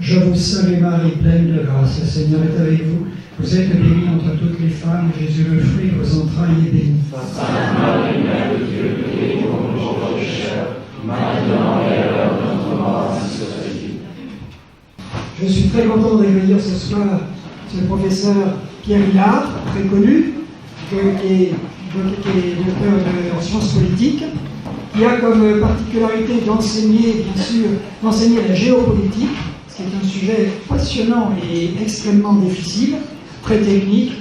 Je vous salue Marie, pleine de grâce, le Seigneur est avec vous. Vous êtes bénie entre toutes les femmes, Jésus, le fruit de vos entrailles, est béni. Sainte Marie, Mère de Dieu, priez pour nous pauvres pécheurs, maintenant et à l'heure de notre mort, ainsi soit-il. Je suis très content d'accueillir ce soir ce professeur Pierre Villard, très connu, qui est docteur en sciences politiques, qui a comme particularité d'enseigner, bien sûr, la géopolitique, ce qui est un sujet passionnant et extrêmement difficile, très technique,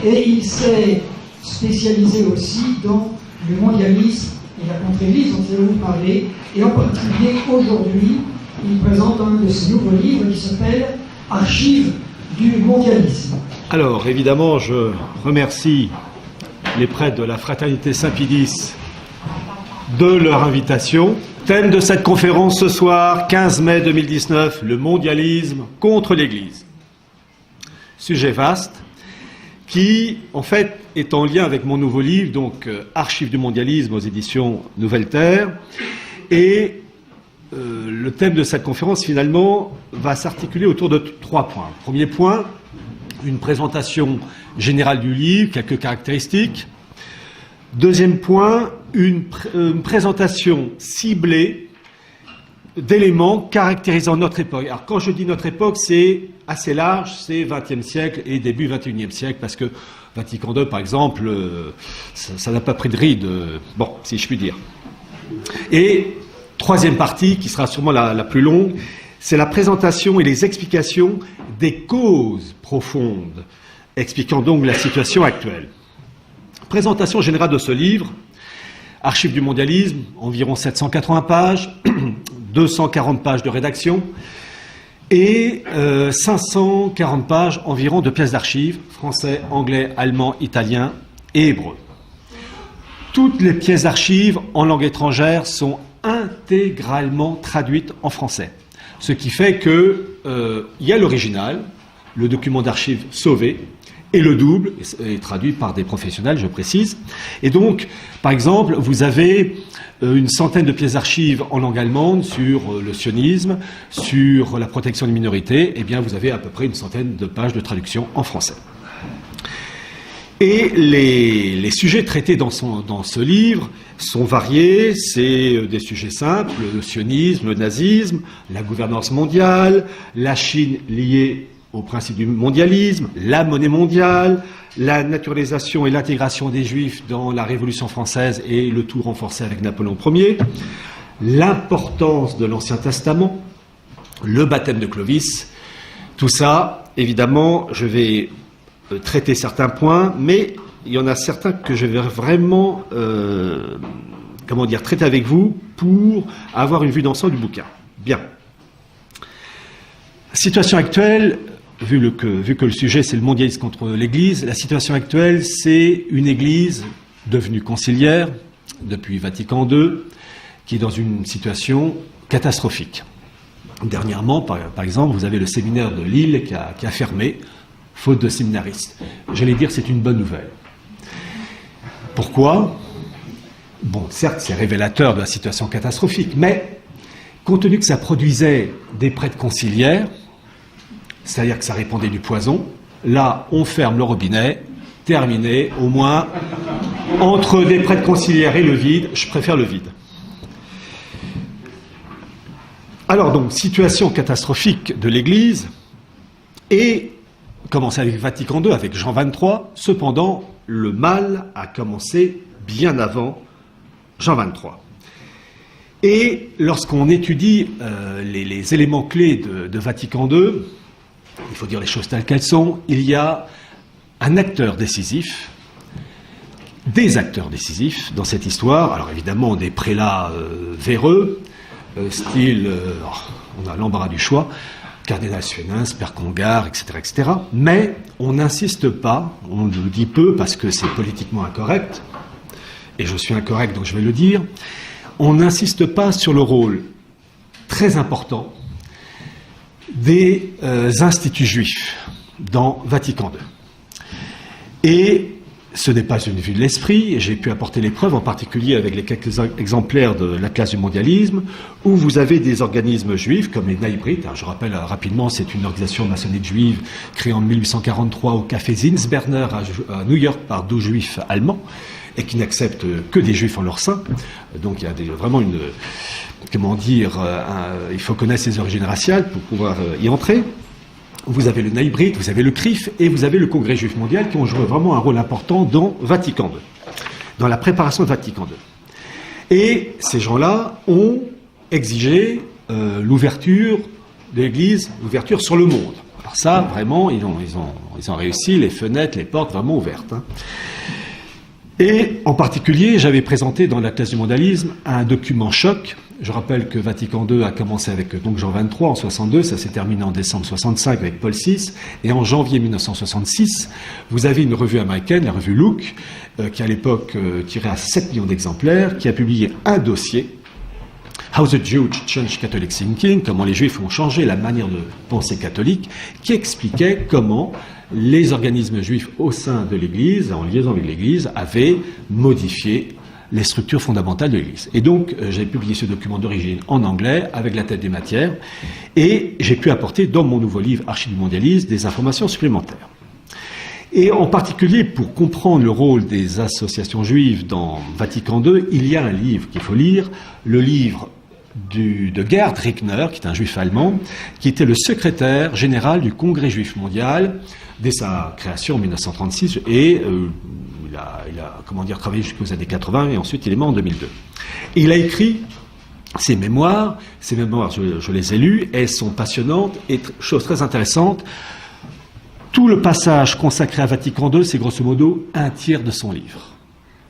et il s'est spécialisé aussi dans le mondialisme et la contre-église dont nous allons parler, et en particulier aujourd'hui, il présente un de ses nouveaux livres qui s'appelle « Archives du mondialisme ». Alors, évidemment, je remercie les prêtres de la Fraternité Saint-Pidis de leur invitation. Thème de cette conférence ce soir, 15 mai 2019, le mondialisme contre l'Église. Sujet vaste qui, en fait, est en lien avec mon nouveau livre, donc Archives du mondialisme aux éditions Nouvelle Terre. Et le thème de cette conférence, finalement, va s'articuler autour de 3 points. Premier point, une présentation générale du livre, quelques caractéristiques. Deuxième point, une présentation ciblée d'éléments caractérisant notre époque. Alors, quand je dis notre époque, c'est assez large, c'est XXe siècle et début XXIe siècle, parce que Vatican II, par exemple, ça n'a pas pris de ride, bon, si je puis dire. Et troisième partie, qui sera sûrement la plus longue, c'est la présentation et les explications des causes profondes, expliquant donc la situation actuelle. Présentation générale de ce livre, Archives du mondialisme, environ 780 pages, 240 pages de rédaction et 540 pages environ de pièces d'archives, français, anglais, allemand, italien et hébreu. Toutes les pièces d'archives en langue étrangère sont intégralement traduites en français. Ce qui fait qu'il y a l'original, le document d'archives sauvé, et le double est traduit par des professionnels, je précise. Et donc, par exemple, vous avez une centaine de pièces d'archives en langue allemande sur le sionisme, sur la protection des minorités. Eh bien, vous avez à peu près une centaine de pages de traduction en français. Et les sujets traités dans ce livre sont variés. C'est des sujets simples, le sionisme, le nazisme, la gouvernance mondiale, la Chine liée au principe du mondialisme, la monnaie mondiale, la naturalisation et l'intégration des Juifs dans la Révolution française et le tout renforcé avec Napoléon Ier, l'importance de l'Ancien Testament, le baptême de Clovis. Tout ça, évidemment, je vais traiter certains points, mais il y en a certains que je vais vraiment traiter avec vous pour avoir une vue d'ensemble du bouquin. Bien. Situation actuelle, vu que le sujet c'est le mondialisme contre l'Église, la situation actuelle c'est une Église devenue conciliaire depuis Vatican II, qui est dans une situation catastrophique. Dernièrement, par exemple, vous avez le séminaire de Lille qui a fermé, faute de séminaristes. J'allais dire c'est une bonne nouvelle. Pourquoi ? Bon, certes, c'est révélateur de la situation catastrophique, mais compte tenu que ça produisait des prêtres conciliaires, c'est-à-dire que ça répandait du poison, là, on ferme le robinet, terminé, au moins, entre des prêtres conciliaires et le vide, je préfère le vide. Alors donc, situation catastrophique de l'Église, et commencé avec Vatican II, avec Jean XXIII, cependant, le mal a commencé bien avant Jean XXIII. Et lorsqu'on étudie les éléments clés de Vatican II, il faut dire les choses telles qu'elles sont, il y a un acteur décisif, des acteurs décisifs dans cette histoire. Alors évidemment, des prélats véreux, style, on a l'embarras du choix, Cardinal Suenens, Père Congar, etc., etc. Mais on n'insiste pas, on le dit peu parce que c'est politiquement incorrect, et je suis incorrect donc je vais le dire, on n'insiste pas sur le rôle très important des instituts juifs dans Vatican II. Et ce n'est pas une vue de l'esprit, j'ai pu apporter les preuves, en particulier avec les quelques exemplaires de l'Atlas du mondialisme, où vous avez des organismes juifs, comme les Naïbrit. Je rappelle rapidement, c'est une organisation maçonnique juive créée en 1843 au café Zinsberner à New York par 12 juifs allemands, et qui n'acceptent que des juifs en leur sein. Donc il y a vraiment une... Comment dire, il faut connaître ses origines raciales pour pouvoir y entrer. Vous avez le Naïbrit, vous avez le CRIF et vous avez le Congrès juif mondial qui ont joué vraiment un rôle important dans Vatican II, dans la préparation de Vatican II. Et ces gens-là ont exigé l'ouverture de l'Église, l'ouverture sur le monde. Alors ça, vraiment, ils ont réussi, les fenêtres, les portes vraiment ouvertes. Hein. Et en particulier, j'avais présenté dans l'Atlas du mondialisme un document choc. Je rappelle que Vatican II a commencé avec donc Jean XXIII en 62, ça s'est terminé en décembre 65 avec Paul VI, et en janvier 1966, vous avez une revue américaine, la revue Look, qui à l'époque tirait à 7 millions d'exemplaires, qui a publié un dossier, How the Jews Changed Catholic Thinking, comment les Juifs ont changé la manière de penser catholique, qui expliquait comment les organismes juifs au sein de l'Église, en liaison avec l'Église, avaient modifié les structures fondamentales de l'Église. Et donc, j'ai publié ce document d'origine en anglais, avec la tête des matières, et j'ai pu apporter dans mon nouveau livre, Archives du mondialisme, des informations supplémentaires. Et en particulier, pour comprendre le rôle des associations juives dans Vatican II, il y a un livre qu'il faut lire, le livre de Gerd Rickner, qui est un juif allemand, qui était le secrétaire général du Congrès juif mondial dès sa création en 1936, et il a travaillé jusqu'aux années 80, et ensuite il est mort en 2002. Et il a écrit ses mémoires, je les ai lues, elles sont passionnantes, et chose très intéressante, tout le passage consacré à Vatican II, c'est grosso modo un tiers de son livre,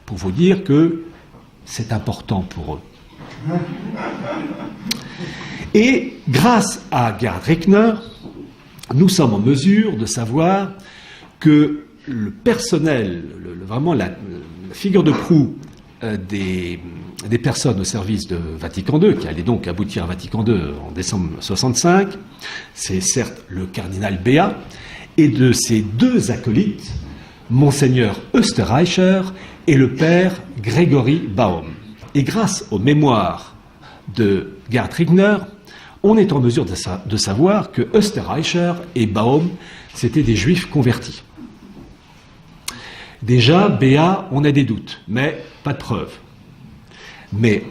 pour vous dire que c'est important pour eux. Et grâce à Gerd Rickner, nous sommes en mesure de savoir que le personnel, vraiment la figure de proue des personnes au service de Vatican II, qui allait donc aboutir à Vatican II en décembre 65, c'est certes le cardinal Béat, et de ses deux acolytes, Monseigneur Österreicher et le père Grégory Baum. Et grâce aux mémoires de Gerd Rickner, on est en mesure de savoir que Österreicher et Baum, c'était des juifs convertis. Déjà, Béat, on a des doutes, mais pas de preuves. Mais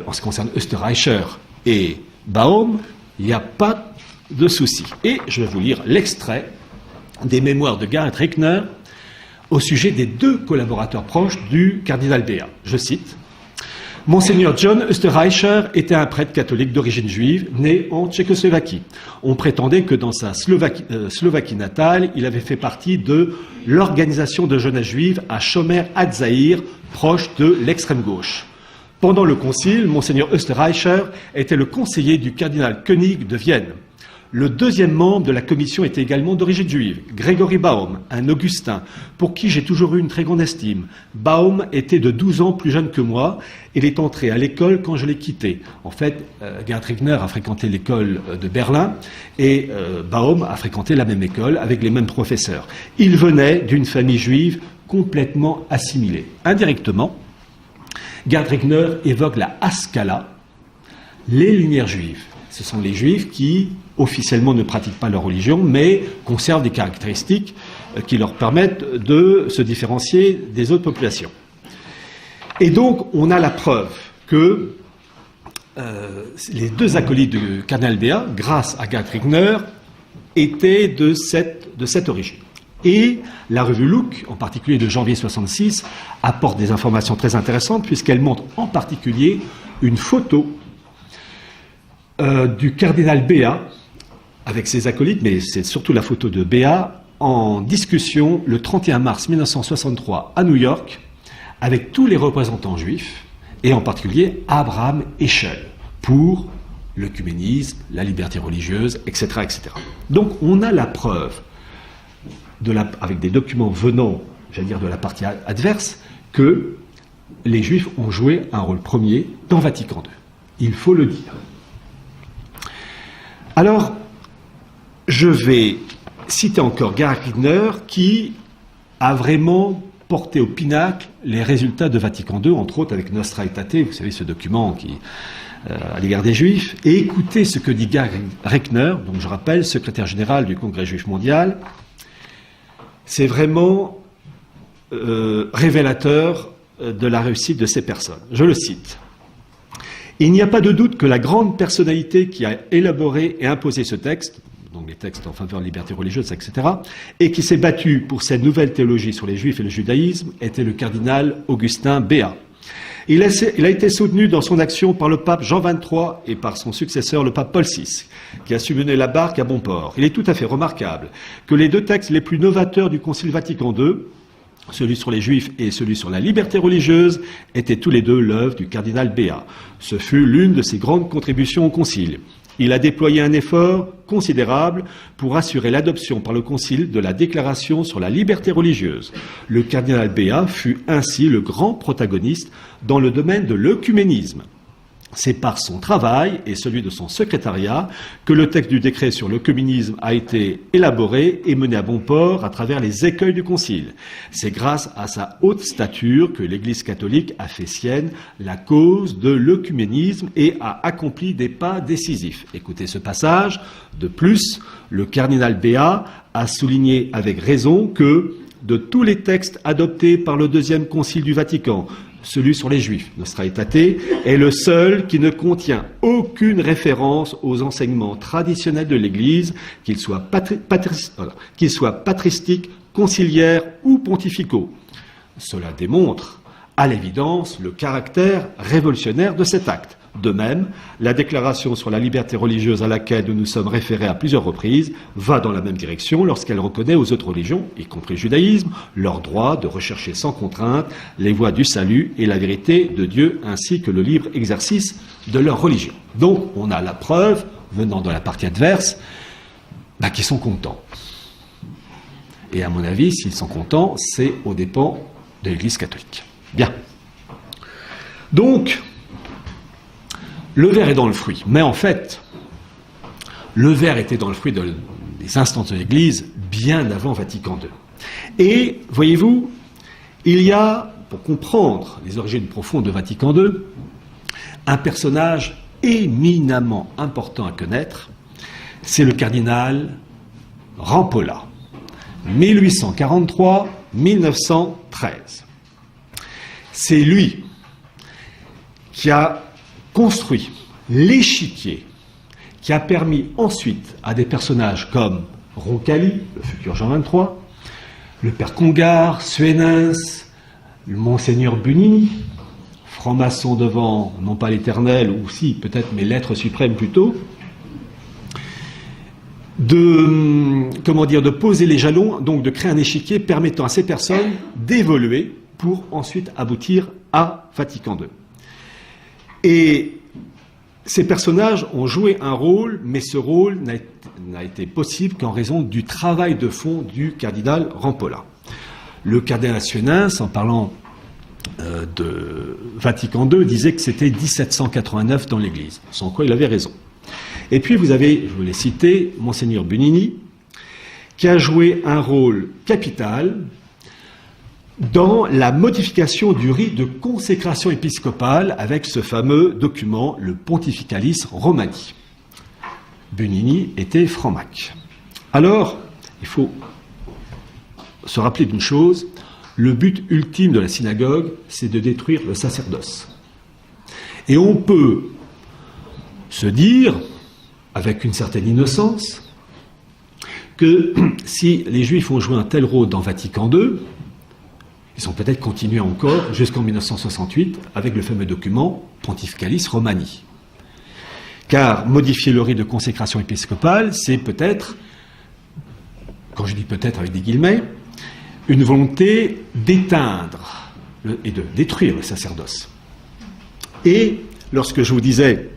en ce qui concerne Österreicher et Baum, il n'y a pas de souci. Et je vais vous lire l'extrait des mémoires de Gerd Rickner au sujet des deux collaborateurs proches du cardinal Béat. Je cite. Monseigneur John Österreicher était un prêtre catholique d'origine juive, né en Tchécoslovaquie. On prétendait que dans sa Slovaquie natale, il avait fait partie de l'organisation de jeunesse juive à Chomer-Hadzaïr, proche de l'extrême gauche. Pendant le concile, Monseigneur Österreicher était le conseiller du cardinal Koenig de Vienne. Le deuxième membre de la commission était également d'origine juive, Grégory Baum, un Augustin, pour qui j'ai toujours eu une très grande estime. Baum était de 12 ans plus jeune que moi. Il est entré à l'école quand je l'ai quitté. En fait, Gerd Rickner a fréquenté l'école de Berlin et Baum a fréquenté la même école avec les mêmes professeurs. Il venait d'une famille juive complètement assimilée. Indirectement, Gerd Rickner évoque la Haskalah, les Lumières juives. Ce sont les juifs qui, officiellement, ne pratiquent pas leur religion, mais conservent des caractéristiques qui leur permettent de se différencier des autres populations. Et donc, on a la preuve que les deux acolytes du cardinal Béat, grâce à Gerd Rickner, étaient de cette origine. Et la revue Look, en particulier de janvier 66, apporte des informations très intéressantes, puisqu'elle montre en particulier une photo du cardinal Béat avec ses acolytes, mais c'est surtout la photo de Béat en discussion le 31 mars 1963 à New York avec tous les représentants juifs et en particulier Abraham Heschel pour l'œcuménisme, la liberté religieuse, etc., etc. Donc on a la preuve avec des documents venant, j'allais dire, de la partie adverse, que les Juifs ont joué un rôle premier dans Vatican II. Il faut le dire. Alors, je vais citer encore Gerd Rickner qui a vraiment porter au pinacle les résultats de Vatican II, entre autres avec Nostra Aetate, vous savez, ce document qui, à l'égard des Juifs, et écoutez ce que dit Gerd Rechner, donc je rappelle, secrétaire général du Congrès juif mondial. C'est vraiment révélateur de la réussite de ces personnes. Je le cite. Il n'y a pas de doute que la grande personnalité qui a élaboré et imposé ce texte, donc les textes en faveur de la liberté religieuse, etc., et qui s'est battu pour cette nouvelle théologie sur les Juifs et le judaïsme, était le cardinal Augustin Béat. Il a été soutenu dans son action par le pape Jean XXIII et par son successeur, le pape Paul VI, qui a su mener la barque à bon port. Il est tout à fait remarquable que les deux textes les plus novateurs du Concile Vatican II, celui sur les Juifs et celui sur la liberté religieuse, étaient tous les deux l'œuvre du cardinal Béat. Ce fut l'une de ses grandes contributions au Concile. Il a déployé un effort considérable pour assurer l'adoption par le Concile de la déclaration sur la liberté religieuse. Le cardinal Béat fut ainsi le grand protagoniste dans le domaine de l'œcuménisme. C'est par son travail et celui de son secrétariat que le texte du décret sur l'œcuménisme a été élaboré et mené à bon port à travers les écueils du Concile. C'est grâce à sa haute stature que l'Église catholique a fait sienne la cause de l'œcuménisme et a accompli des pas décisifs. Écoutez ce passage. De plus, le cardinal Béat a souligné avec raison que de tous les textes adoptés par le deuxième Concile du Vatican, celui sur les Juifs, Nostra Aetate, est le seul qui ne contient aucune référence aux enseignements traditionnels de l'Église, qu'ils soient patristiques, conciliaires ou pontificaux. Cela démontre, à l'évidence, le caractère révolutionnaire de cet acte. De même, la déclaration sur la liberté religieuse à laquelle nous nous sommes référés à plusieurs reprises va dans la même direction lorsqu'elle reconnaît aux autres religions, y compris le judaïsme, leur droit de rechercher sans contrainte les voies du salut et la vérité de Dieu ainsi que le libre exercice de leur religion. Donc, on a la preuve, venant de la partie adverse, qu'ils sont contents. Et à mon avis, s'ils sont contents, c'est aux dépens de l'Église catholique. Bien. Donc, le ver est dans le fruit. Mais en fait, le ver était dans le fruit des instances de l'Église bien avant Vatican II. Et, voyez-vous, il y a, pour comprendre les origines profondes de Vatican II, un personnage éminemment important à connaître, c'est le cardinal Rampolla, 1843-1913. C'est lui qui a construit l'échiquier qui a permis ensuite à des personnages comme Roncalli, le futur Jean XXIII, le père Congar, Suenens, le monseigneur Bunini, franc-maçon devant, non pas l'Éternel, ou si peut-être, mais l'être suprême plutôt, de poser les jalons, donc de créer un échiquier permettant à ces personnes d'évoluer pour ensuite aboutir à Vatican II. Et ces personnages ont joué un rôle, mais ce rôle n'a été possible qu'en raison du travail de fond du cardinal Rampolla. Le cardinal Suenens, en parlant de Vatican II, disait que c'était 1789 dans l'Église, sans quoi il avait raison. Et puis vous avez, je vous l'ai cité, monseigneur Bunini, qui a joué un rôle capital dans la modification du rite de consécration épiscopale avec ce fameux document, le Pontificalis Romani. Bunini était franc-mac. Alors, il faut se rappeler d'une chose, le but ultime de la synagogue, c'est de détruire le sacerdoce. Et on peut se dire, avec une certaine innocence, que si les Juifs ont joué un tel rôle dans Vatican II, ils ont peut-être continué encore jusqu'en 1968 avec le fameux document Pontificalis Romani. Car modifier le rite de consécration épiscopale, c'est peut-être, quand je dis peut-être avec des guillemets, une volonté d'éteindre et de détruire le sacerdoce. Et lorsque je vous disais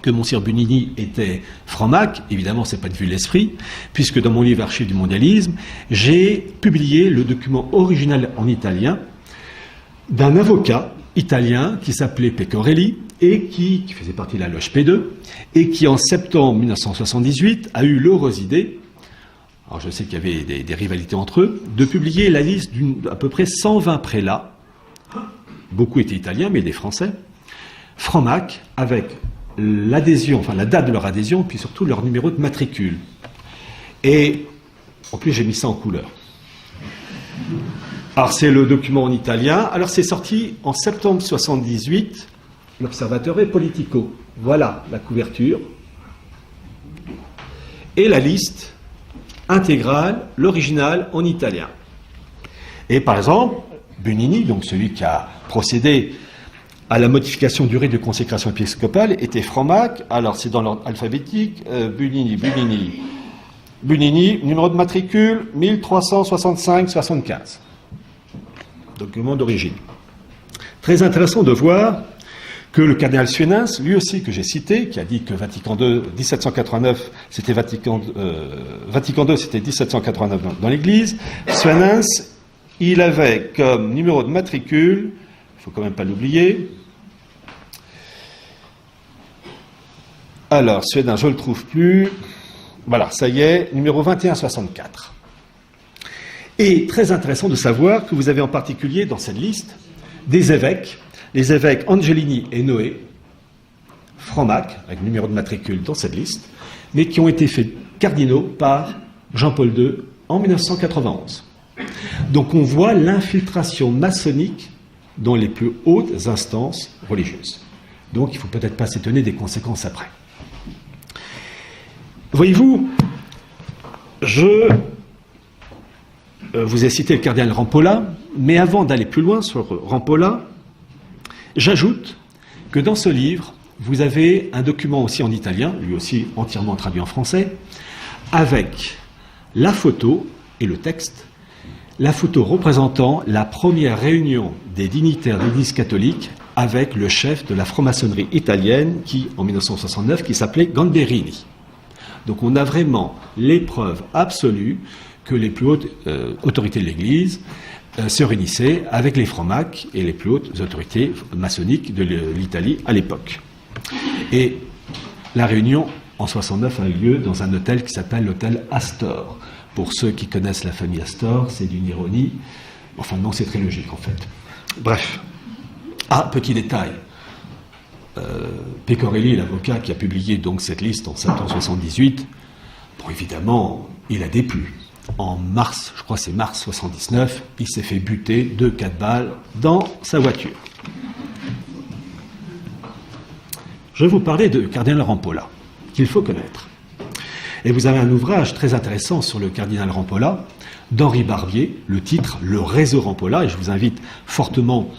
que Monseigneur Bunini était franc-mac, évidemment c'est pas de vue de l'esprit, puisque dans mon livre Archives du mondialisme, j'ai publié le document original en italien d'un avocat italien qui s'appelait Pecorelli et qui faisait partie de la loge P2 et qui en septembre 1978 a eu l'heureuse idée, alors je sais qu'il y avait des rivalités entre eux, de publier la liste d'à peu près 120 prélats, beaucoup étaient italiens, mais des Français, francs-macs, avec l'adhésion, enfin la date de leur adhésion, puis surtout leur numéro de matricule. Et en plus, j'ai mis ça en couleur. Alors, c'est le document en italien. Alors, c'est sorti en septembre 1978, l'Observatore Politico. Voilà la couverture. Et la liste intégrale, l'original en italien. Et par exemple, Bugnini, donc celui qui a procédé à la modification du rite de consécration épiscopale, était franc-mac. Alors, c'est dans l'ordre alphabétique. Bugnini, numéro de matricule 1365-75. Document d'origine. Très intéressant de voir que le cardinal Suenens, lui aussi que j'ai cité, qui a dit que Vatican II, 1789, c'était Vatican II, c'était 1789 dans l'Église. Suenens, il avait comme numéro de matricule, il ne faut quand même pas l'oublier. Alors, Suenens, je ne le trouve plus. Voilà, ça y est, numéro 2164. Et très intéressant de savoir que vous avez en particulier dans cette liste des évêques, les évêques Angelini et Noé, francs-macs, avec numéro de matricule dans cette liste, mais qui ont été faits cardinaux par Jean-Paul II en 1991. Donc on voit l'infiltration maçonnique dans les plus hautes instances religieuses. Donc il ne faut peut-être pas s'étonner des conséquences après. Voyez-vous, je vous ai cité le cardinal Rampolla, mais avant d'aller plus loin sur Rampolla, j'ajoute que dans ce livre, vous avez un document aussi en italien, lui aussi entièrement traduit en français, avec la photo et le texte, la photo représentant la première réunion des dignitaires de l'Église catholique avec le chef de la franc-maçonnerie italienne, qui, en 1969, qui s'appelait Gamberini. Donc on a vraiment l'épreuve absolue que les plus hautes autorités de l'Église se réunissaient avec les francs-macs et les plus hautes autorités maçonniques de l'Italie à l'époque. Et la réunion en 69 a eu lieu dans un hôtel qui s'appelle l'hôtel Astor. Pour ceux qui connaissent la famille Astor, c'est d'une ironie. Enfin non, c'est très logique en fait. Bref. Ah, petit détail. Pecorelli, l'avocat qui a publié donc cette liste en septembre 78, bon évidemment, il a déplu. En mars, je crois que c'est mars 79, il s'est fait buter de 4 balles dans sa voiture. Je vais vous parler de cardinal Rampolla, qu'il faut connaître. Et vous avez un ouvrage très intéressant sur le cardinal Rampolla, d'Henri Barbier, le titre « Le réseau Rampolla », et je vous invite fortement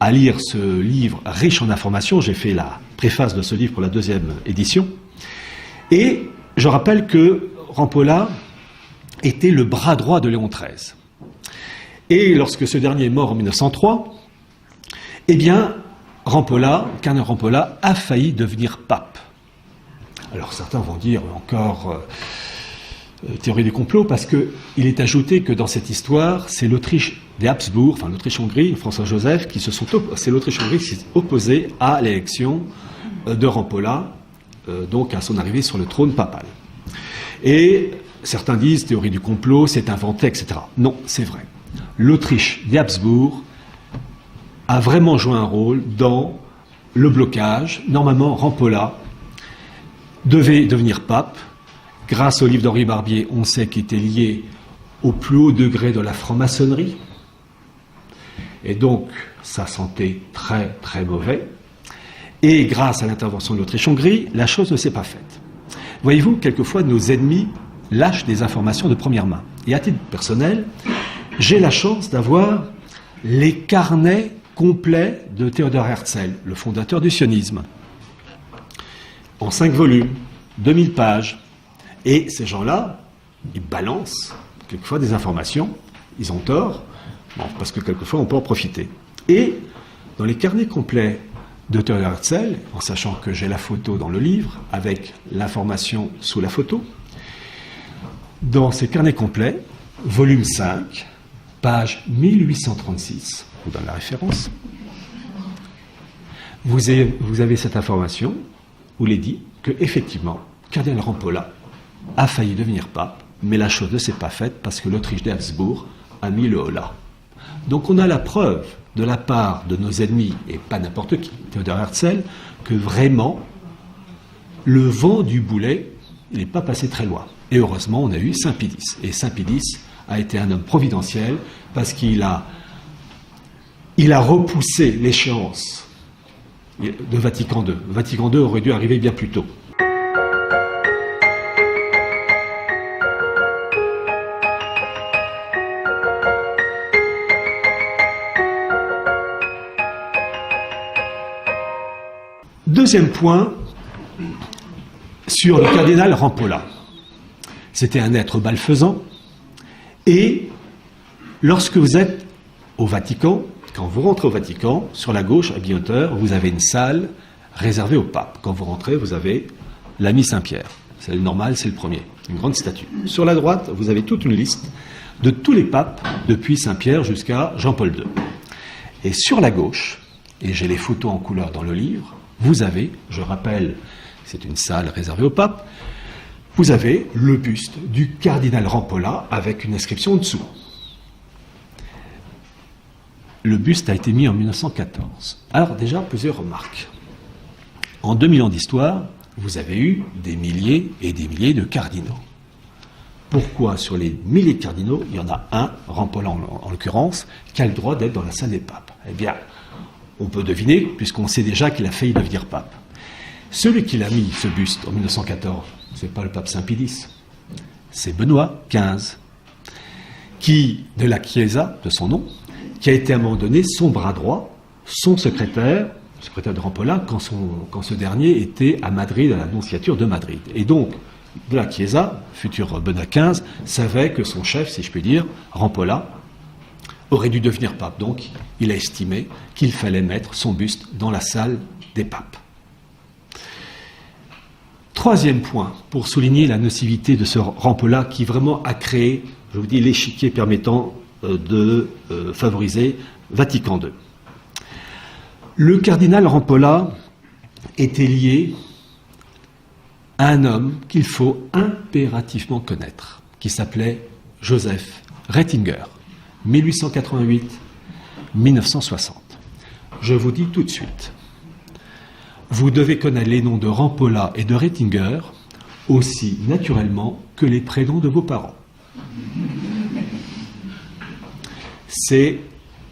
à lire ce livre riche en informations. J'ai fait la préface de ce livre pour la 2e édition. Et je rappelle que Rampolla était le bras droit de Léon XIII. Et lorsque ce dernier est mort en 1903, eh bien, cardinal Rampolla a failli devenir pape. Alors certains vont dire encore théorie du complot, parce qu'il est ajouté que dans cette histoire, c'est l'Autriche des Habsbourg, enfin l'Autriche-Hongrie, François-Joseph, c'est l'Autriche-Hongrie qui s'est opposée à l'élection de Rampolla, donc à son arrivée sur le trône papal. Et certains disent théorie du complot, c'est inventé, etc. Non, c'est vrai. L'Autriche des Habsbourg a vraiment joué un rôle dans le blocage. Normalement, Rampolla devait devenir pape. Grâce au livre d'Henri Barbier, on sait qu'il était lié au plus haut degré de la franc-maçonnerie. Et donc, ça sentait très, très mauvais. Et grâce à l'intervention de l'Autriche-Hongrie, la chose ne s'est pas faite. Voyez-vous, quelquefois, nos ennemis lâchent des informations de première main. Et à titre personnel, j'ai la chance d'avoir les carnets complets de Theodor Herzl, le fondateur du sionisme. En 5 volumes, 2000 pages. Et ces gens-là, ils balancent quelquefois des informations, ils ont tort, bon, parce que quelquefois on peut en profiter. Et dans les carnets complets de Theodor Herzl, en sachant que j'ai la photo dans le livre, avec l'information sous la photo, dans ces carnets complets, volume 5, page 1836, je vous donne la référence, vous avez cette information où il est dit qu'effectivement, cardinal Rampolla a failli devenir pape mais la chose ne s'est pas faite parce que l'Autriche d'Habsbourg a mis le holà. Donc on a la preuve de la part de nos ennemis, et pas n'importe qui, Theodor Herzl, que vraiment le vent du boulet, il n'est pas passé très loin. Et heureusement, on a eu Saint Pie X. Et Saint Pie X a été un homme providentiel parce qu'il a repoussé l'échéance de Vatican II. Vatican II aurait dû arriver bien plus tôt. Deuxième point, sur le cardinal Rampolla. C'était un être malfaisant, et lorsque vous êtes au Vatican, quand vous rentrez au Vatican, sur la gauche, à mi-hauteur, vous avez une salle réservée au pape. Quand vous rentrez, vous avez l'ami Saint-Pierre. C'est le normal, c'est le premier, une grande statue. Sur la droite, vous avez toute une liste de tous les papes, depuis Saint-Pierre jusqu'à Jean-Paul II. Et sur la gauche, et j'ai les photos en couleur dans le livre, vous avez, je rappelle, c'est une salle réservée au pape, vous avez le buste du cardinal Rampolla avec une inscription en dessous. Le buste a été mis en 1914. Alors déjà, plusieurs remarques. En 2000 ans d'histoire, vous avez eu des milliers et des milliers de cardinaux. Pourquoi sur les milliers de cardinaux, il y en a un, Rampolla en l'occurrence, qui a le droit d'être dans la salle des papes? Eh bien, on peut deviner, puisqu'on sait déjà qu'il a failli devenir pape. Celui qui l'a mis, ce buste, en 1914, c'est pas le pape Saint Pie X, c'est Benoît XV, qui, de la Chiesa, de son nom, qui a été à un moment donné son bras droit, son secrétaire de Rampolla, quand ce dernier était à Madrid, à la nonciature de Madrid. Et donc, de la Chiesa, futur Benoît XV, savait que son chef, si je puis dire, Rampolla, aurait dû devenir pape. Donc, il a estimé qu'il fallait mettre son buste dans la salle des papes. Troisième point, pour souligner la nocivité de ce Rampolla qui vraiment a créé, je vous dis, l'échiquier permettant de favoriser Vatican II. Le cardinal Rampolla était lié à un homme qu'il faut impérativement connaître, qui s'appelait Joseph Ratzinger, 1888-1960. Je vous dis tout de suite, vous devez connaître les noms de Rampolla et de Ratzinger aussi naturellement que les prénoms de vos parents. C'est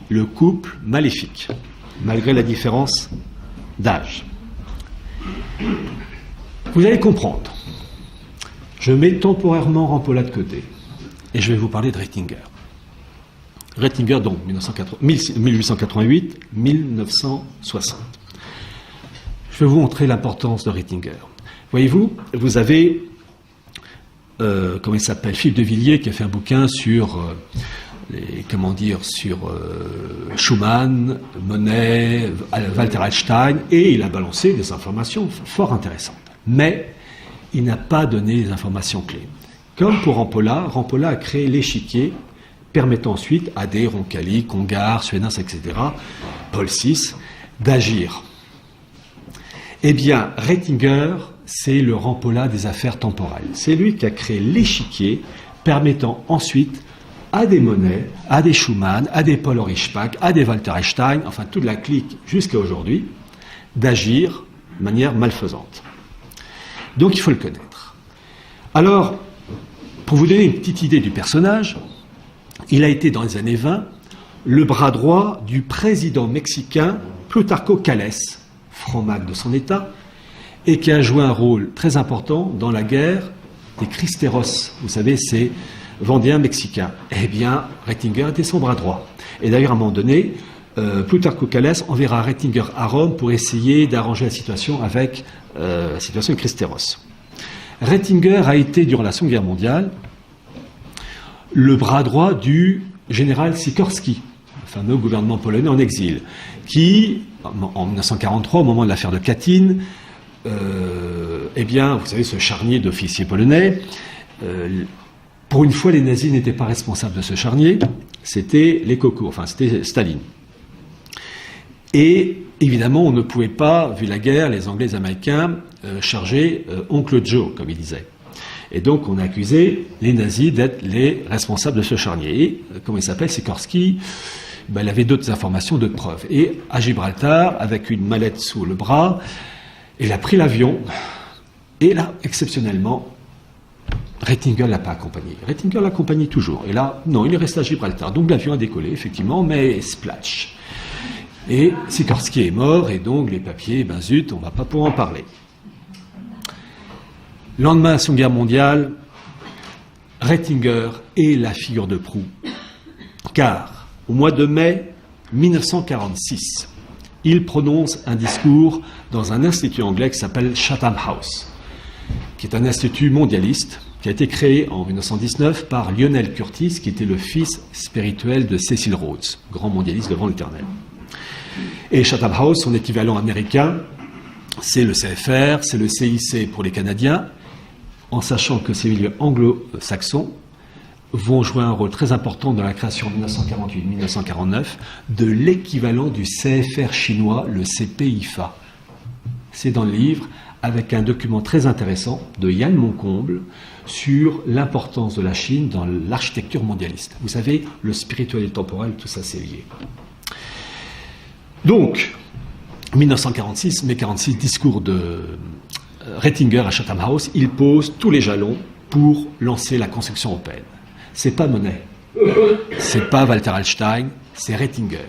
le couple maléfique, malgré la différence d'âge. Vous allez comprendre. Je mets temporairement Rampolla de côté et je vais vous parler de Ratzinger. Ratzinger, donc, 1888-1960. Je vais vous montrer l'importance de Ratzinger. Voyez-vous, vous avez, comment il s'appelle, Philippe de Villiers, qui a fait un bouquin sur, Schumann, Monet, Walter Einstein, et il a balancé des informations fort intéressantes. Mais il n'a pas donné les informations clés. Comme pour Rampolla, Rampolla a créé l'échiquier permettant ensuite à des Roncalli, Congar, Suénens, etc., Paul VI, d'agir. Eh bien, Ratzinger, c'est le Rampolla des affaires temporelles. C'est lui qui a créé l'échiquier permettant ensuite à des Monet, à des Schumann, à des Paul Horishpak, à des Walter Einstein, enfin toute la clique jusqu'à aujourd'hui, d'agir de manière malfaisante. Donc il faut le connaître. Alors, pour vous donner une petite idée du personnage, il a été dans les années 20 le bras droit du président mexicain Plutarco Calles, franc-mac de son État, et qui a joué un rôle très important dans la guerre des Cristeros. Vous savez, ces Vendéens mexicains. Eh bien, Ratzinger était son bras droit. Et d'ailleurs, à un moment donné, Plutarco Calles enverra Ratzinger à Rome pour essayer d'arranger la situation avec la situation de Cristeros. Ratzinger a été, durant la Seconde Guerre mondiale, le bras droit du général Sikorski, le fameux gouvernement polonais en exil, qui, en 1943, au moment de l'affaire de Katyn, eh bien, vous savez, ce charnier d'officiers polonais, pour une fois, les nazis n'étaient pas responsables de ce charnier, c'était les cocos, enfin, c'était Staline. Et évidemment, on ne pouvait pas, vu la guerre, les Anglais et les Américains, charger Oncle Joe, comme ils disaient. Et donc on a accusé les nazis d'être les responsables de ce charnier. Et, comment il s'appelle, Sikorski, il avait d'autres informations, d'autres preuves. Et à Gibraltar, avec une mallette sous le bras, il a pris l'avion, et là, exceptionnellement, Reitinger ne l'a pas accompagné. Reitinger l'accompagnait toujours. Et là, non, il est resté à Gibraltar. Donc l'avion a décollé, effectivement, mais splatch. Et Sikorski est mort, et donc les papiers, zut, on ne va pas pouvoir en parler. Lendemain de la Seconde Guerre mondiale, Reitinger est la figure de proue. Car, au mois de mai 1946, il prononce un discours dans un institut anglais qui s'appelle Chatham House, qui est un institut mondialiste qui a été créé en 1919 par Lionel Curtis, qui était le fils spirituel de Cecil Rhodes, grand mondialiste devant l'Éternel. Et Chatham House, son équivalent américain, c'est le CFR, c'est le CIC pour les Canadiens, en sachant que ces milieux anglo-saxons vont jouer un rôle très important dans la création en 1948-1949 de l'équivalent du CFR chinois, le CPIFA. C'est dans le livre, avec un document très intéressant de Yann Moncomble sur l'importance de la Chine dans l'architecture mondialiste. Vous savez, le spirituel et le temporel, tout ça c'est lié. Donc, 1946, mai 46, discours de Reitinger à Chatham House, il pose tous les jalons pour lancer la construction européenne. C'est pas Monet, c'est pas Walter Hallstein, c'est Reitinger.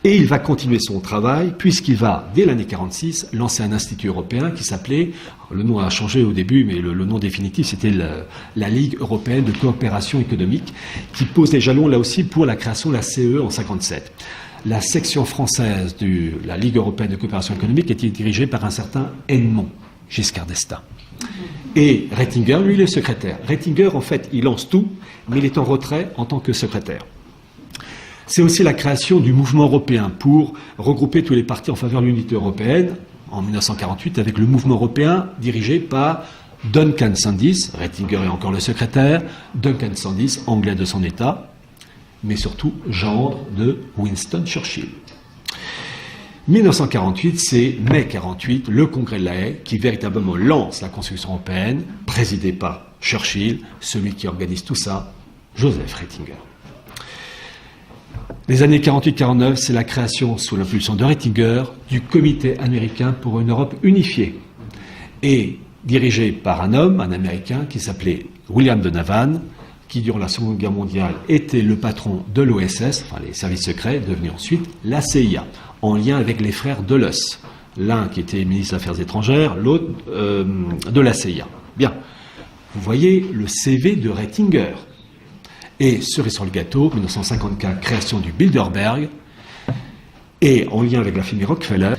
Et il va continuer son travail, puisqu'il va, dès l'année 46, lancer un institut européen qui s'appelait, le nom a changé au début, mais le nom définitif, c'était la Ligue européenne de coopération économique, qui pose les jalons, là aussi, pour la création de la CE en 57. La section française de la Ligue européenne de coopération économique était dirigée par un certain Edmond Giscard d'Estaing. Et Reitinger, lui, il est secrétaire. Reitinger, en fait, il lance tout, mais il est en retrait en tant que secrétaire. C'est aussi la création du mouvement européen pour regrouper tous les partis en faveur de l'unité européenne en 1948 avec le mouvement européen dirigé par Duncan Sandys, Reitinger est encore le secrétaire, Duncan Sandys, anglais de son état, mais surtout gendre de Winston Churchill. 1948, c'est mai 48, le congrès de La Haye qui véritablement lance la construction européenne, présidé par Churchill, celui qui organise tout ça, Joseph Reitinger. Les années 48-49, c'est la création, sous l'impulsion de Reitinger, du Comité américain pour une Europe unifiée, et dirigé par un homme, un Américain, qui s'appelait William Donovan, qui, durant la Seconde Guerre mondiale, était le patron de l'OSS, enfin les services secrets, devenu ensuite la CIA, en lien avec les frères Dulles, l'un qui était ministre des Affaires étrangères, l'autre de la CIA. Bien, vous voyez le CV de Reitinger. Et cerise sur le gâteau, 1954, création du Bilderberg, et en lien avec la famille Rockefeller,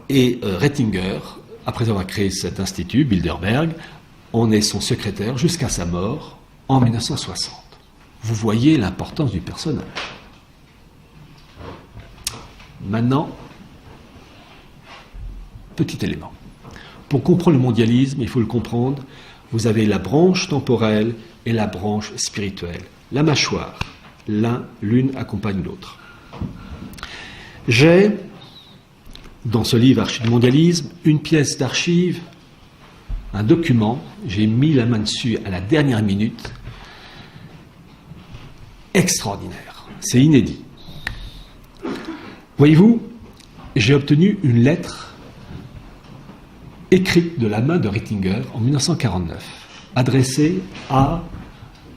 et Reitinger, après avoir créé cet institut, Bilderberg, en est son secrétaire jusqu'à sa mort en 1960. Vous voyez l'importance du personnage. Maintenant, petit élément. Pour comprendre le mondialisme, il faut le comprendre, vous avez la branche temporelle et la branche spirituelle. La mâchoire, l'une accompagne l'autre. J'ai, dans ce livre Archives du mondialisme, une pièce d'archive, un document, j'ai mis la main dessus à la dernière minute, extraordinaire, c'est inédit. Voyez-vous, j'ai obtenu une lettre écrite de la main de Reitinger en 1949, adressée à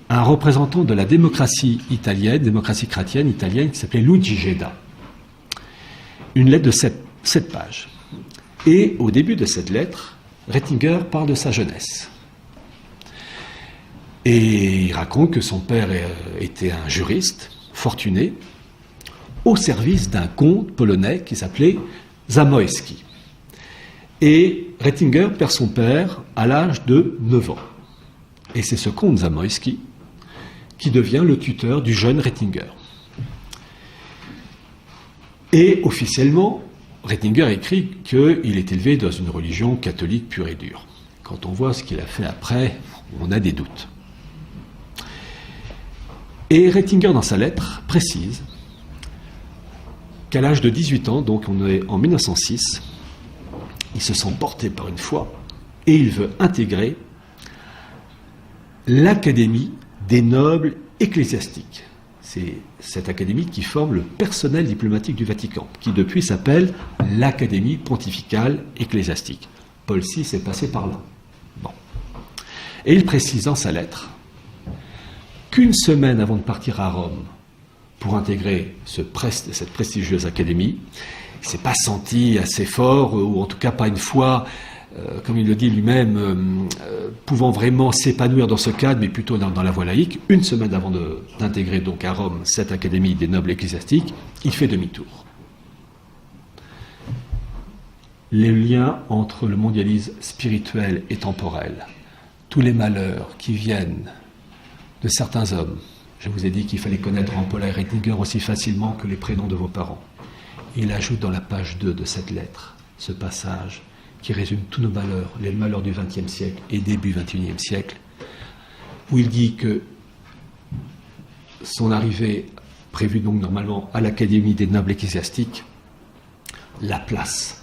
un représentant de la démocratie italienne, démocratie chrétienne italienne, qui s'appelait Luigi Gedda. Une lettre de 7 pages. Et au début de cette lettre, Reitinger parle de sa jeunesse. Et il raconte que son père était un juriste fortuné, au service d'un comte polonais qui s'appelait Zamoyski. Et Reitinger perd son père à l'âge de 9 ans. Et c'est ce comte Zamoyski qui devient le tuteur du jeune Reitinger. Et officiellement, Reitinger écrit qu'il est élevé dans une religion catholique pure et dure. Quand on voit ce qu'il a fait après, on a des doutes. Et Reitinger, dans sa lettre, précise qu'à l'âge de 18 ans, donc on est en 1906, il se sent porté par une foi et il veut intégrer l'Académie des nobles ecclésiastiques. C'est cette académie qui forme le personnel diplomatique du Vatican, qui depuis s'appelle l'Académie pontificale ecclésiastique. Paul VI est passé par là. Bon. Et il précise dans sa lettre qu'une semaine avant de partir à Rome pour intégrer cette prestigieuse académie, il ne s'est pas senti assez fort, ou en tout cas pas une foi, comme il le dit lui-même, pouvant vraiment s'épanouir dans ce cadre, mais plutôt dans la voie laïque. Une semaine avant d'intégrer donc à Rome cette académie des nobles ecclésiastiques, il fait demi-tour. Les liens entre le mondialisme spirituel et temporel, tous les malheurs qui viennent de certains hommes. Je vous ai dit qu'il fallait connaître Rampolla et Ratzinger aussi facilement que les prénoms de vos parents. Il ajoute dans la page 2 de cette lettre ce passage qui résume tous nos malheurs, les malheurs du XXe siècle et début XXIe siècle, où il dit que son arrivée, prévue donc normalement à l'Académie des nobles ecclésiastiques, la place,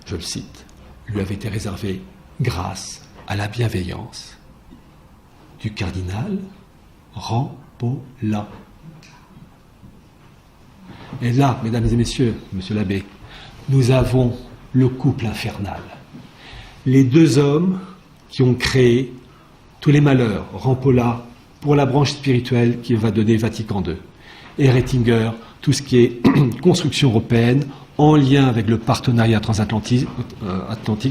je le cite, lui avait été réservée grâce à la bienveillance du cardinal Rampolla. Et là, mesdames et messieurs, monsieur l'abbé, nous avons le couple infernal. Les deux hommes qui ont créé tous les malheurs, Rampolla pour la branche spirituelle qui va donner Vatican II, et Ratzinger, tout ce qui est construction européenne en lien avec le partenariat transatlantique